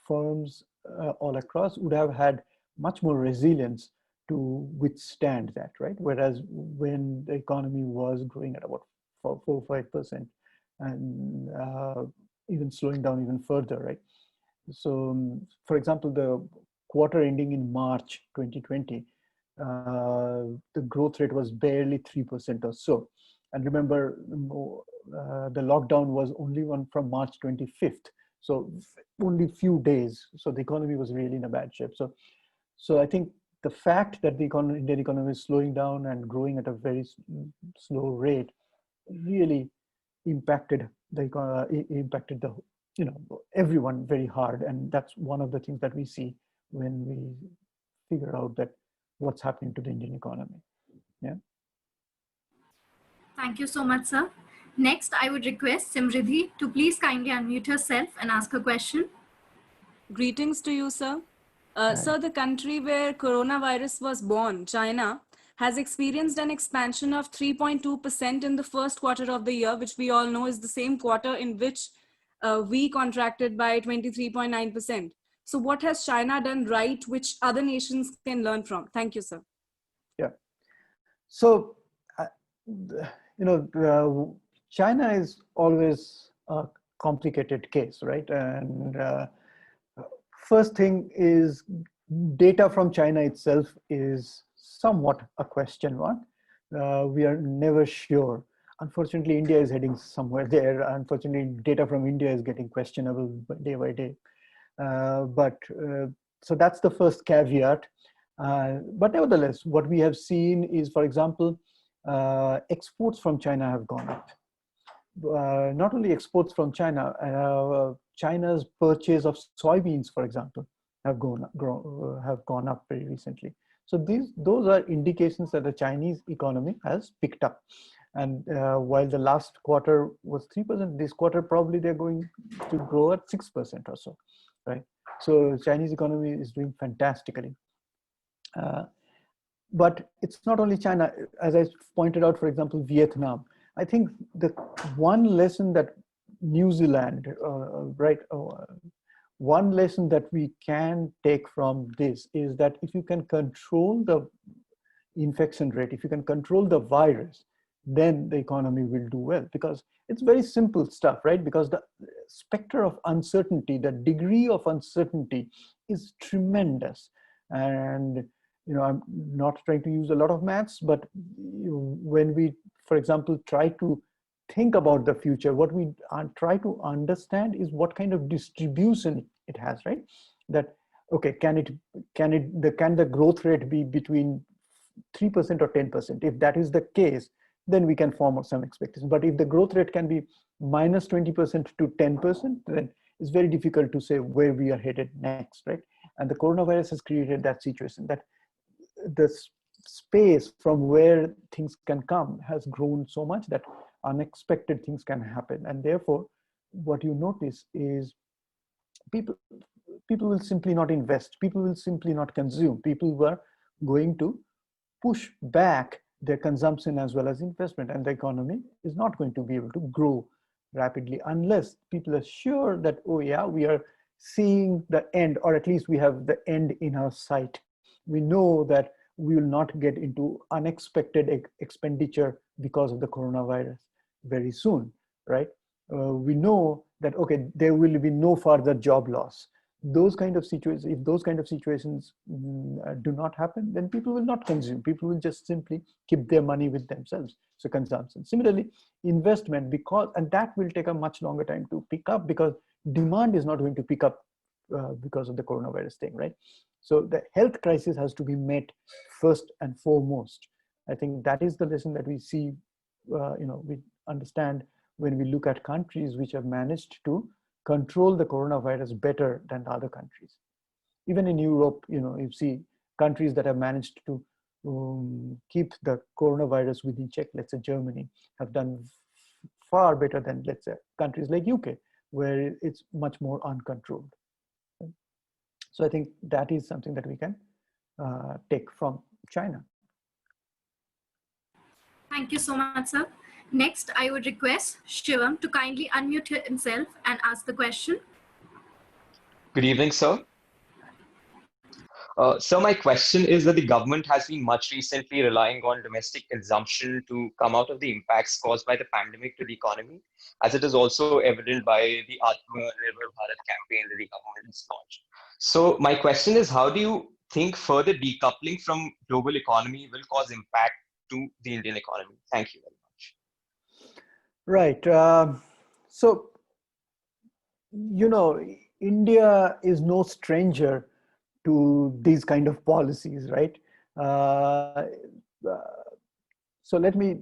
Speaker 3: firms all across would have had much more resilience to withstand that, right? Whereas when the economy was growing at about 4-5% and even slowing down even further, right? So, for example, the quarter ending in March 2020, the growth rate was barely 3% or so. And remember, the lockdown was only one from March 25th. So only few days. So the economy was really in a bad shape. So I think the fact that the Indian economy is slowing down and growing at a very slow rate really impacted everyone very hard. And that's one of the things that we see when we figure out that what's happening to the Indian economy. Yeah.
Speaker 1: Thank you so much, sir. Next, I would request Simridhi to please kindly unmute herself and ask her question.
Speaker 7: Greetings to you, sir. Sir, the country where coronavirus was born, China, has experienced an expansion of 3.2% in the first quarter of the year, which we all know is the same quarter in which we contracted by 23.9%. So what has China done right, which other nations can learn from? Thank you, sir.
Speaker 3: Yeah. So, China is always a complicated case, right? And first thing is data from China itself is somewhat a question mark. We are never sure. Unfortunately, India is heading somewhere there. Unfortunately, data from India is getting questionable day by day. So that's the first caveat. But nevertheless, what we have seen is, for example, exports from China have gone up. Not only exports from China, China's purchase of soybeans, for example, have gone up very recently. So those are indications that the Chinese economy has picked up. And while the last quarter was 3%, this quarter probably they're going to grow at 6% or so, right? So Chinese economy is doing fantastically. But it's not only China. As I pointed out, for example, Vietnam. I think the one lesson that New Zealand, one lesson that we can take from this is that if you can control the infection rate, if you can control the virus, then the economy will do well, because it's very simple stuff, right? Because the specter of uncertainty, the degree of uncertainty is tremendous. And I'm not trying to use a lot of maths, but when we, for example, try to think about the future, what we try to understand is what kind of distribution it has, right? That, okay, can the growth rate be between 3% or 10%? If that is the case, then we can form some expectations. But if the growth rate can be minus 20% to 10%, then it's very difficult to say where we are headed next, right? And the coronavirus has created that situation, that the space from where things can come has grown so much that unexpected things can happen. And therefore, what you notice is people will simply not invest. People will simply not consume. People were going to push back their consumption as well as investment, and the economy is not going to be able to grow rapidly unless people are sure that, oh yeah, we are seeing the end, or at least we have the end in our sight. We know that we will not get into unexpected expenditure because of the coronavirus very soon, right? We know that, okay, there will be no further job loss. Those kind of situations, if those kind of situations do not happen, then people will not consume. People will just simply keep their money with themselves. So consumption. Similarly, investment, and that will take a much longer time to pick up, because demand is not going to pick up because of the coronavirus thing, right? So the health crisis has to be met first and foremost. I think that is the lesson that we see, we understand when we look at countries which have managed to control the coronavirus better than the other countries. Even in Europe, you see countries that have managed to keep the coronavirus within check. Let's say Germany have done far better than, let's say, countries like UK, where it's much more uncontrolled. So I think that is something that we can take from China.
Speaker 1: Thank you so much, sir. Next, I would request Shivam to kindly unmute himself and ask the question.
Speaker 8: Good evening, sir. So my question is that the government has been much recently relying on domestic consumption to come out of the impacts caused by the pandemic to the economy, as it is also evident by the Atmanirbhar Bharat campaign that the government has launched. So my question is, how do you think further decoupling from global economy will cause impact to the Indian economy? Thank you very much.
Speaker 3: Right. So, India is no stranger to these kind of policies, right? So let me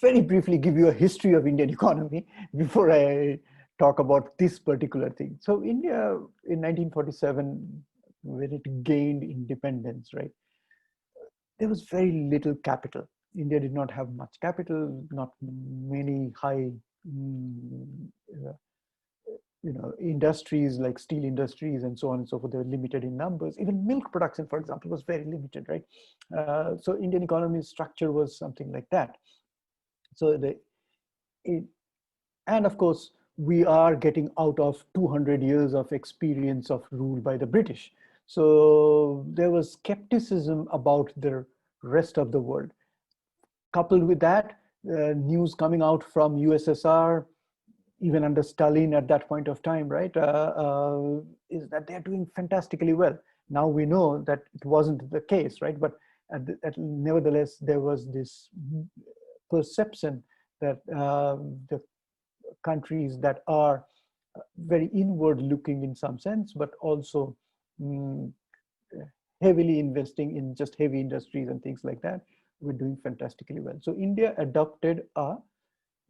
Speaker 3: very briefly give you a history of Indian economy before I talk about this particular thing. So India in 1947, when it gained independence, right, there was very little capital. India did not have much capital, not many high industries like steel industries and so on and so forth. They were limited in numbers. Even milk production, for example, was very limited, right? So Indian economy structure was something like that. So and of course, we are getting out of 200 years of experience of rule by the British. So there was skepticism about the rest of the world. Coupled with that, news coming out from USSR, even under Stalin at that point of time, right, is that they're doing fantastically well. Now we know that it wasn't the case, right? But nevertheless, there was this perception that the countries that are very inward looking in some sense, but also heavily investing in just heavy industries and things like that, we're doing fantastically well. So India adopted a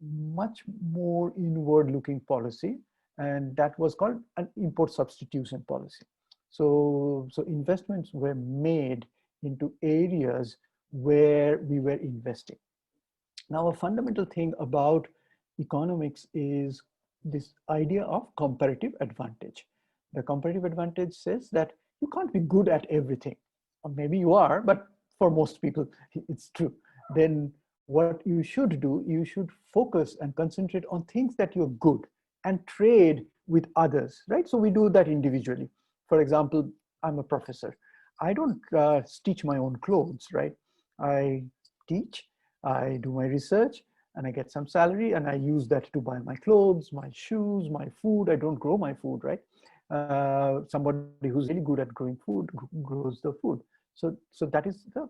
Speaker 3: much more inward-looking policy, and that was called an import substitution policy. So investments were made into areas where we were investing. Now, a fundamental thing about economics is this idea of comparative advantage. The comparative advantage says that you can't be good at everything. Or maybe you are, but for most people, it's true. Then what you should do, you should focus and concentrate on things that you're good and trade with others, right? So we do that individually. For example, I'm a professor. I don't stitch my own clothes, right? I teach, I do my research, and I get some salary, and I use that to buy my clothes, my shoes, my food. I don't grow my food, right? Somebody who's really good at growing food grows the food. So that is the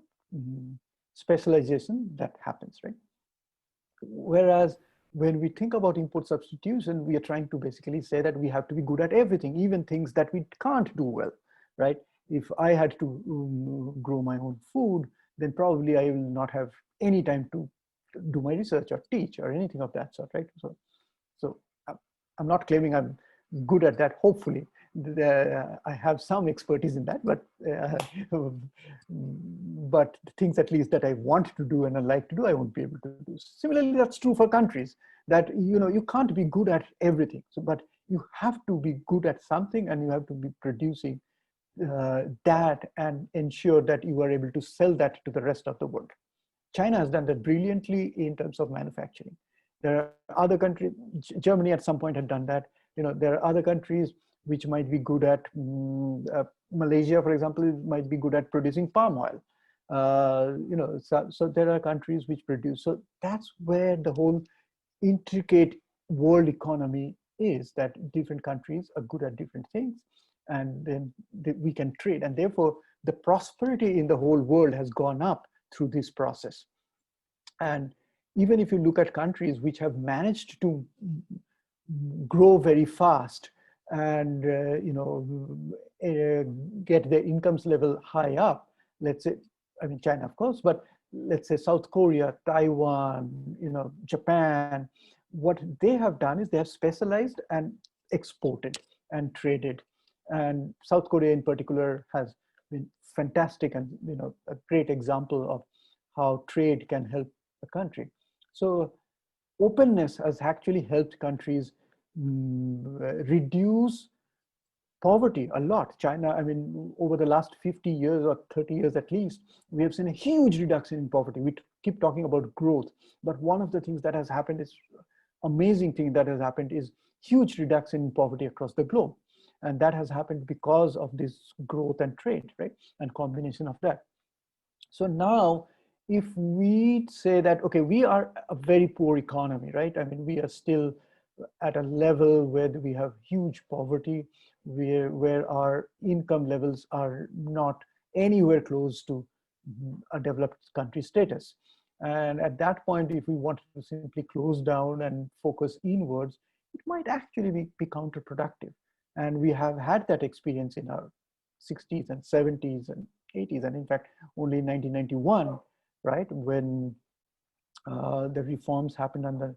Speaker 3: specialization that happens, right? Whereas when we think about import substitution, we are trying to basically say that we have to be good at everything, even things that we can't do well, right? If I had to grow my own food, then probably I will not have any time to do my research or teach or anything of that sort, right? So I'm not claiming I'm good at that. Hopefully, I have some expertise in that, but the things at least that I want to do and I like to do, I won't be able to do. Similarly, that's true for countries, that you can't be good at everything. So, but you have to be good at something, and you have to be producing that and ensure that you are able to sell that to the rest of the world. China has done that brilliantly in terms of manufacturing. There are other countries, Germany at some point had done that. There are other countries which might be good at, Malaysia, for example, might be good at producing palm oil. So there are countries which produce. So that's where the whole intricate world economy is, that different countries are good at different things, and then we can trade. And therefore, the prosperity in the whole world has gone up through this process. And even if you look at countries which have managed to grow very fast and get their incomes level high up, let's say, I mean China of course, but let's say South Korea, Taiwan, Japan, what they have done is they have specialized and exported and traded. And South Korea in particular has been fantastic and a great example of how trade can help a country. So openness has actually helped countries reduce poverty a lot. China, I mean, over the last 50 years or 30 years at least, we have seen a huge reduction in poverty. We keep talking about growth, but one of the things that has happened is, amazing thing that has happened is huge reduction in poverty across the globe. And that has happened because of this growth and trade, right? And combination of that. So now, if we say that, okay, we are a very poor economy, right? I mean, we are still at a level where we have huge poverty, where our income levels are not anywhere close to a developed country status. And at that point, if we want to simply close down and focus inwards, it might actually be counterproductive. And we have had that experience in our 60s and 70s and 80s. And in fact, only in 1991, right, when the reforms happened under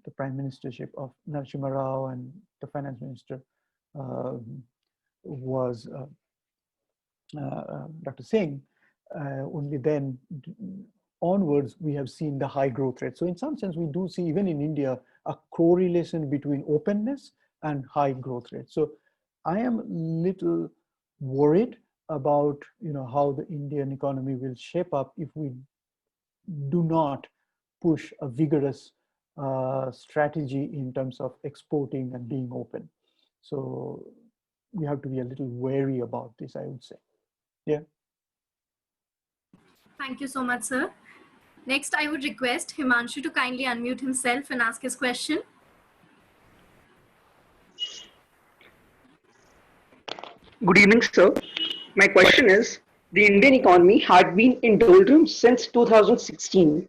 Speaker 3: the prime ministership of Narasimha Rao, and the finance minister was Dr. Singh, only then onwards we have seen the high growth rate. So in some sense, we do see, even in India, a correlation between openness and high growth rate. So I am a little worried about how the Indian economy will shape up if we do not push a vigorous strategy in terms of exporting and being open. So we have to be a little wary about this, I would say. Yeah.
Speaker 1: Thank you so much, sir. Next, I would request Himanshu to kindly unmute himself and ask his question.
Speaker 9: Good evening, sir. My question is, the Indian economy had been in doldrums since 2016.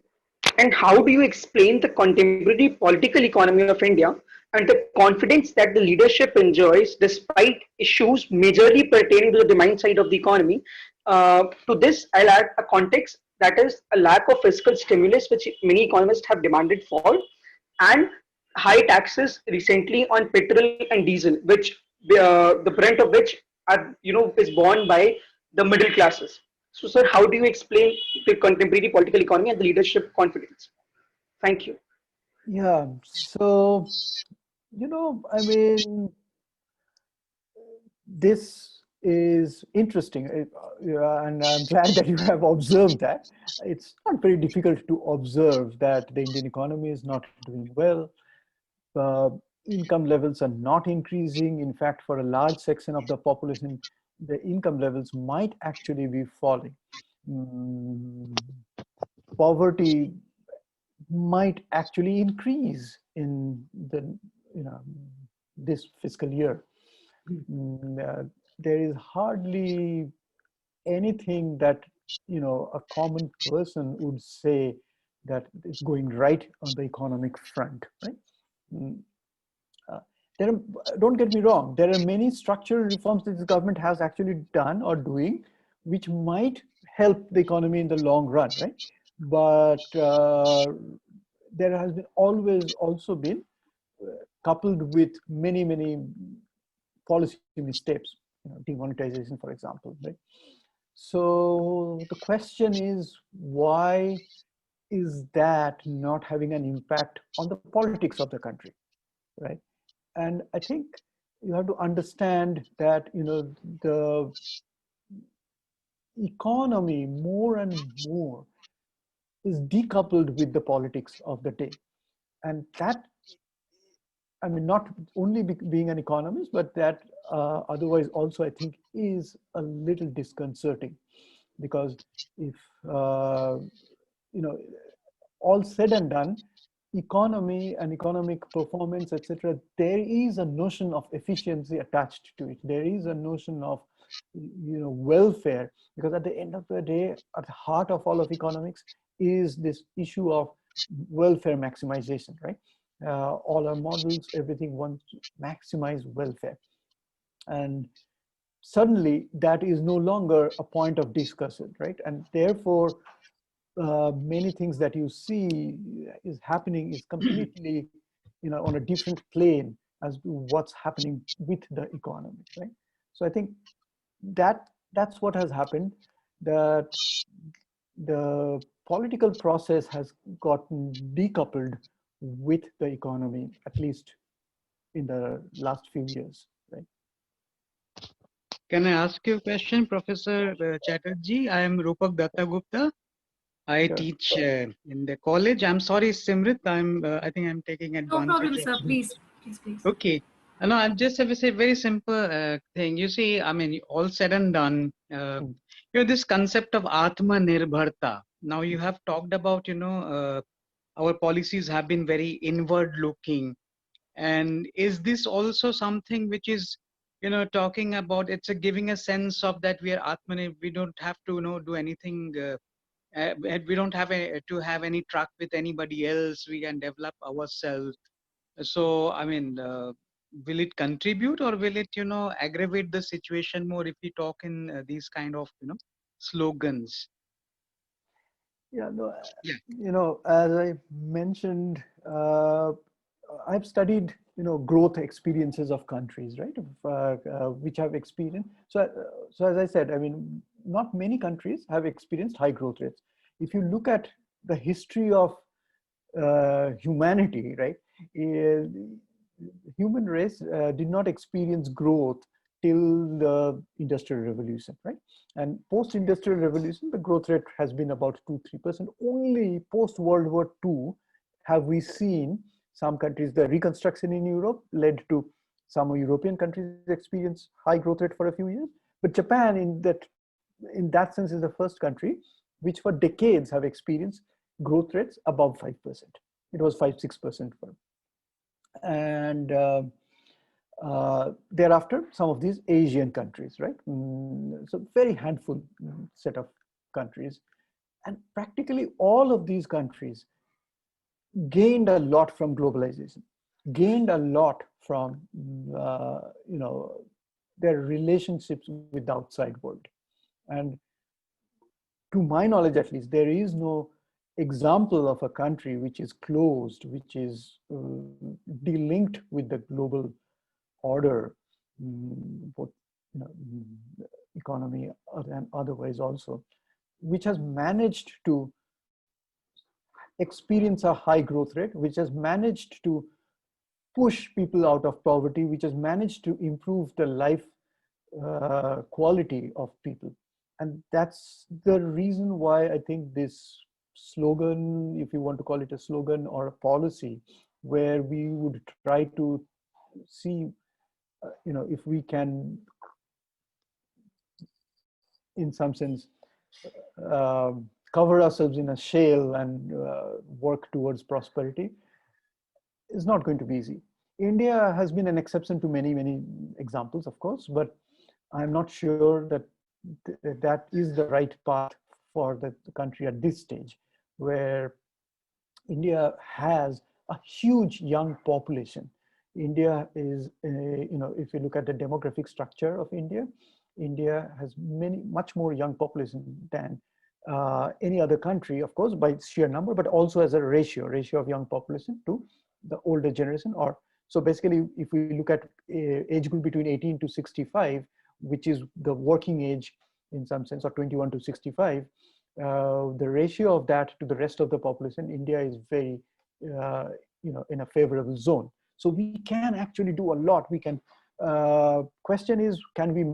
Speaker 9: And how do you explain the contemporary political economy of India and the confidence that the leadership enjoys despite issues majorly pertaining to the demand side of the economy? To this, I'll add a context that is a lack of fiscal stimulus, which many economists have demanded for, and high taxes recently on petrol and diesel, which the brunt of which are, is borne by the middle classes. So, sir, how do you explain the contemporary political economy and the leadership confidence? Thank you.
Speaker 3: Yeah, so, I mean, this is interesting, and I'm glad that you have observed that. It's not very difficult to observe that the Indian economy is not doing well. Income levels are not increasing. In fact, for a large section of the population, the income levels might actually be falling. Poverty might actually increase in the this fiscal year. There is hardly anything that a common person would say that is going right on the economic front, right? Mm, there are, don't get me wrong, there are many structural reforms that the government has actually done or doing, which might help the economy in the long run, right? But there has been always also been coupled with many policy missteps, demonetization, for example, right? So the question is, why is that not having an impact on the politics of the country, right? And I think you have to understand that the economy more and more is decoupled with the politics of the day, and that, I mean, not only being an economist, but that otherwise also I think is a little disconcerting, because if all said and done, economy and economic performance, etc., there is a notion of efficiency attached to it. There is a notion of welfare, because at the end of the day, at the heart of all of economics is this issue of welfare maximization, right? All our models, everything wants to maximize welfare, and suddenly that is no longer a point of discussion, right? And therefore many things that you see is happening is completely on a different plane as to what's happening with the economy, right? So I think that's what has happened, that the political process has gotten decoupled with the economy, at least in the last few years, right?
Speaker 10: Can I ask you a question, Professor Chatterjee? I am Rupak Dattagupta. I
Speaker 3: Sure.
Speaker 10: teach in the college. I'm sorry, Simrit. I think I'm taking
Speaker 1: No
Speaker 10: advantage
Speaker 1: problem,
Speaker 10: of
Speaker 1: sir.
Speaker 10: you.
Speaker 1: Please.
Speaker 10: Okay. No, I'm just have to say very simple thing. You see, I mean, all said and done, this concept of Atma Nirbharta. Now you have talked about, our policies have been very inward looking. And is this also something which is, talking about, it's giving a sense of that we are Atmani, we don't have to, do anything. We don't have to have any truck with anybody else. We can develop ourselves. So, I mean, will it contribute or will it, aggravate the situation more if we talk in these kind of, slogans?
Speaker 3: Yeah, no,
Speaker 10: Yeah.
Speaker 3: as I mentioned, I've studied, growth experiences of countries, right, which have experienced. So as I said, I mean, not many countries have experienced high growth rates. If you look at the history of humanity, right, human race did not experience growth till the Industrial Revolution, right? And post-Industrial Revolution, the growth rate has been about 2-3%. Only post-World War II have we seen some countries, the reconstruction in Europe led to some European countries experience high growth rate for a few years. But Japan, in that sense, is the first country which for decades have experienced growth rates above 5%. It was 5-6% for. And thereafter, some of these Asian countries, right? So very handful set of countries. And practically all of these countries gained a lot from globalization, gained a lot from, their relationships with the outside world. And to my knowledge at least, there is no example of a country which is closed, which is delinked with the global order, both economy and otherwise also, which has managed to experience a high growth rate, which has managed to push people out of poverty, which has managed to improve the life quality of people. And that's the reason why I think this slogan, if you want to call it a slogan or a policy, where we would try to see, if we can, in some sense, cover ourselves in a shell and work towards prosperity, is not going to be easy. India has been an exception to many, many examples, of course, but I'm not sure that that is the right path for the country at this stage, where India has a huge young population. India is, if you look at the demographic structure of India, India has much more young population than any other country, of course, by sheer number, but also as a ratio of young population to the older generation. Or so basically, if we look at age group between 18 to 65, which is the working age in some sense, or 21 to 65, the ratio of that to the rest of the population, India is very, in a favorable zone. So we can actually do a lot. We can, question is, can we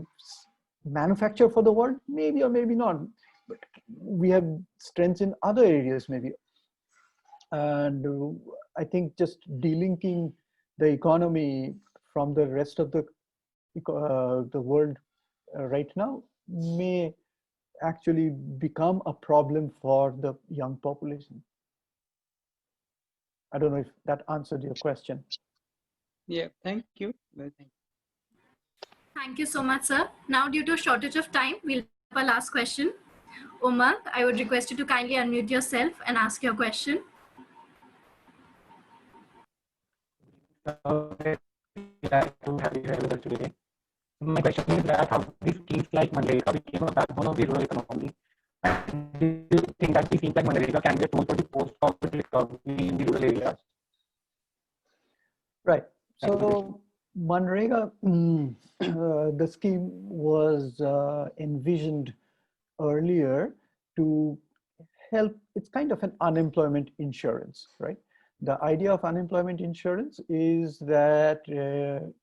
Speaker 3: manufacture for the world? Maybe or maybe not. But we have strengths in other areas maybe. And I think just delinking the economy from the rest of the world right now may actually become a problem for the young population. I don't know if that answered your question.
Speaker 10: Yeah, thank you.
Speaker 1: Thank you so much, sir. Now, due to a shortage of time, we'll wrap our last question. Umang, I would request you to kindly unmute yourself and ask your question.
Speaker 11: Today. My question is that how these schemes like Manrega became a backbone of the rural economy. And do you think that these schemes like Manrega can be a tool for the post-COVID recovery in the rural areas?
Speaker 3: Right. So Manrega, the scheme was envisioned earlier to help. It's kind of an unemployment insurance, right? The idea of unemployment insurance is that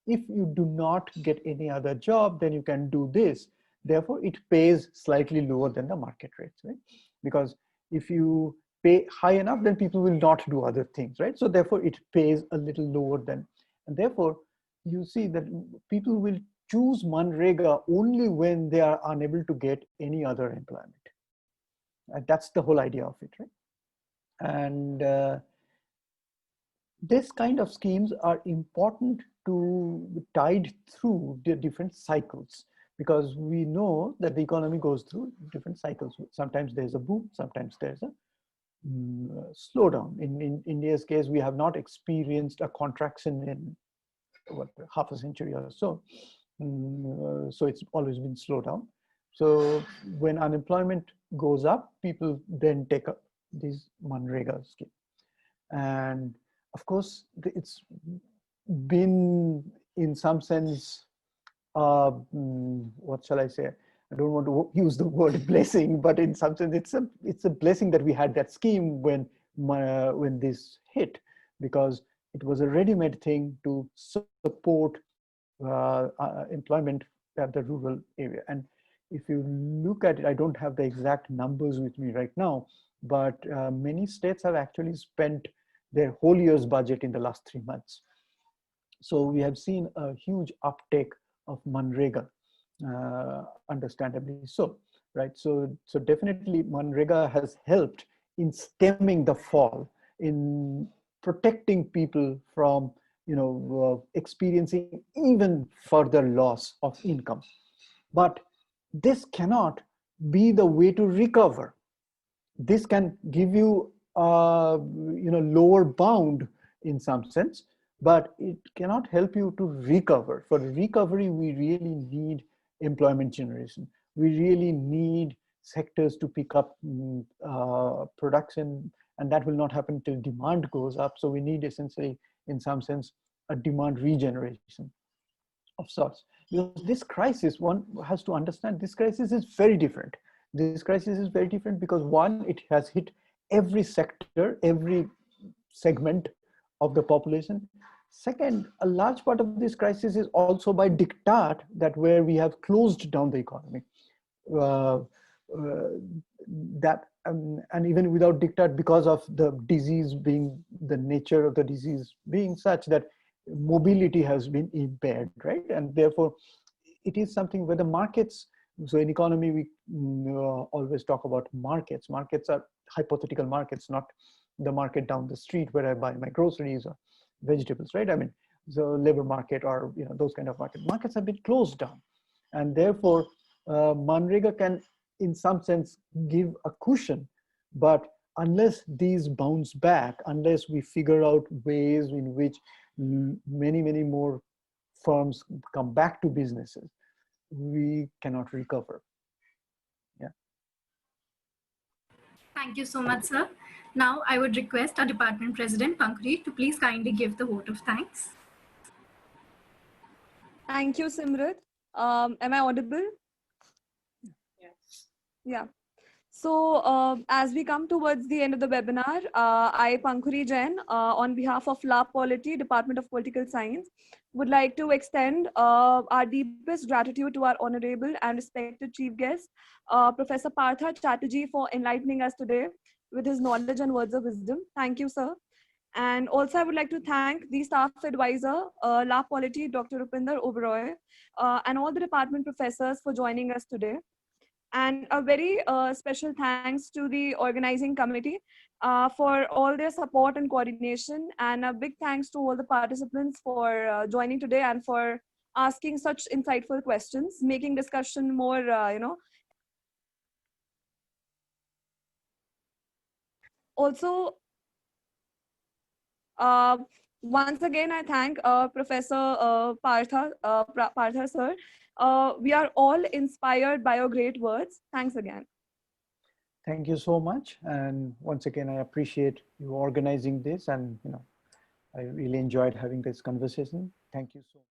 Speaker 3: if you do not get any other job, then you can do this. Therefore, it pays slightly lower than the market rates, right? Because if you pay high enough, then people will not do other things, right? So therefore, it pays a little lower than, and therefore, you see that people will choose Manrega only when they are unable to get any other employment. And that's the whole idea of it, right? And this kind of schemes are important to tide through the different cycles, because we know that the economy goes through different cycles. Sometimes there's a boom, sometimes there's a slowdown. In India's case, we have not experienced a contraction in half a century or so. So it's always been slowed down. So when unemployment goes up, people then take up these Manrega scheme. And of course, it's been in some sense, what shall I say? I don't want to use the word blessing, but in some sense, it's a blessing that we had that scheme when this hit, because it was a ready-made thing to support employment at the rural area. And if you look at it, I don't have the exact numbers with me right now, but many states have actually spent their whole year's budget in the last 3 months. So we have seen a huge uptake of Manrega, understandably so, right? So definitely Manrega has helped in stemming the fall, in protecting people from, experiencing even further loss of income. But this cannot be the way to recover. This can give you lower bound in some sense, but it cannot help you to recover. For recovery, we really need employment generation. We really need sectors to pick up production, and that will not happen till demand goes up. So we need essentially, in some sense, a demand regeneration of sorts. Because this crisis, one has to understand, this crisis is very different. This crisis is very different because one, it has hit every sector, every segment of the population. Second, a large part of this crisis is also by diktat, that where we have closed down the economy. Uh, and even without diktat, because of the disease being, the nature of the disease being such that mobility has been impaired, right? And therefore, it is something where the markets, so in economy, we always talk about markets. Markets are hypothetical markets, not the market down the street where I buy my groceries or vegetables, right? I mean, the labor market or those kind of markets have been closed down. And therefore, Manrega can, in some sense, give a cushion. But unless these bounce back, unless we figure out ways in which many, many more firms come back to businesses, we cannot recover. Yeah.
Speaker 1: Thank you so much, sir. Now I would request our department president, Pankri, to please kindly give the vote of thanks.
Speaker 7: Thank you, Simrat. Am I audible?
Speaker 2: Yes.
Speaker 7: Yeah. So as we come towards the end of the webinar, I, Pankuri Jain, on behalf of La Polity, Department of Political Science, would like to extend our deepest gratitude to our honorable and respected chief guest, Professor Partha Chatterjee, for enlightening us today with his knowledge and words of wisdom. Thank you, sir. And also I would like to thank the staff advisor, La Polity, Dr. Rupinder Oberoi, and all the department professors for joining us today. And a very special thanks to the organizing committee for all their support and coordination. And a big thanks to all the participants for joining today and for asking such insightful questions, making discussion more, Also, once again, I thank Professor Partha sir. We are all inspired by your great words. Thanks again.
Speaker 3: Thank you so much. And once again, I appreciate you organizing this, and I really enjoyed having this conversation. Thank you so much.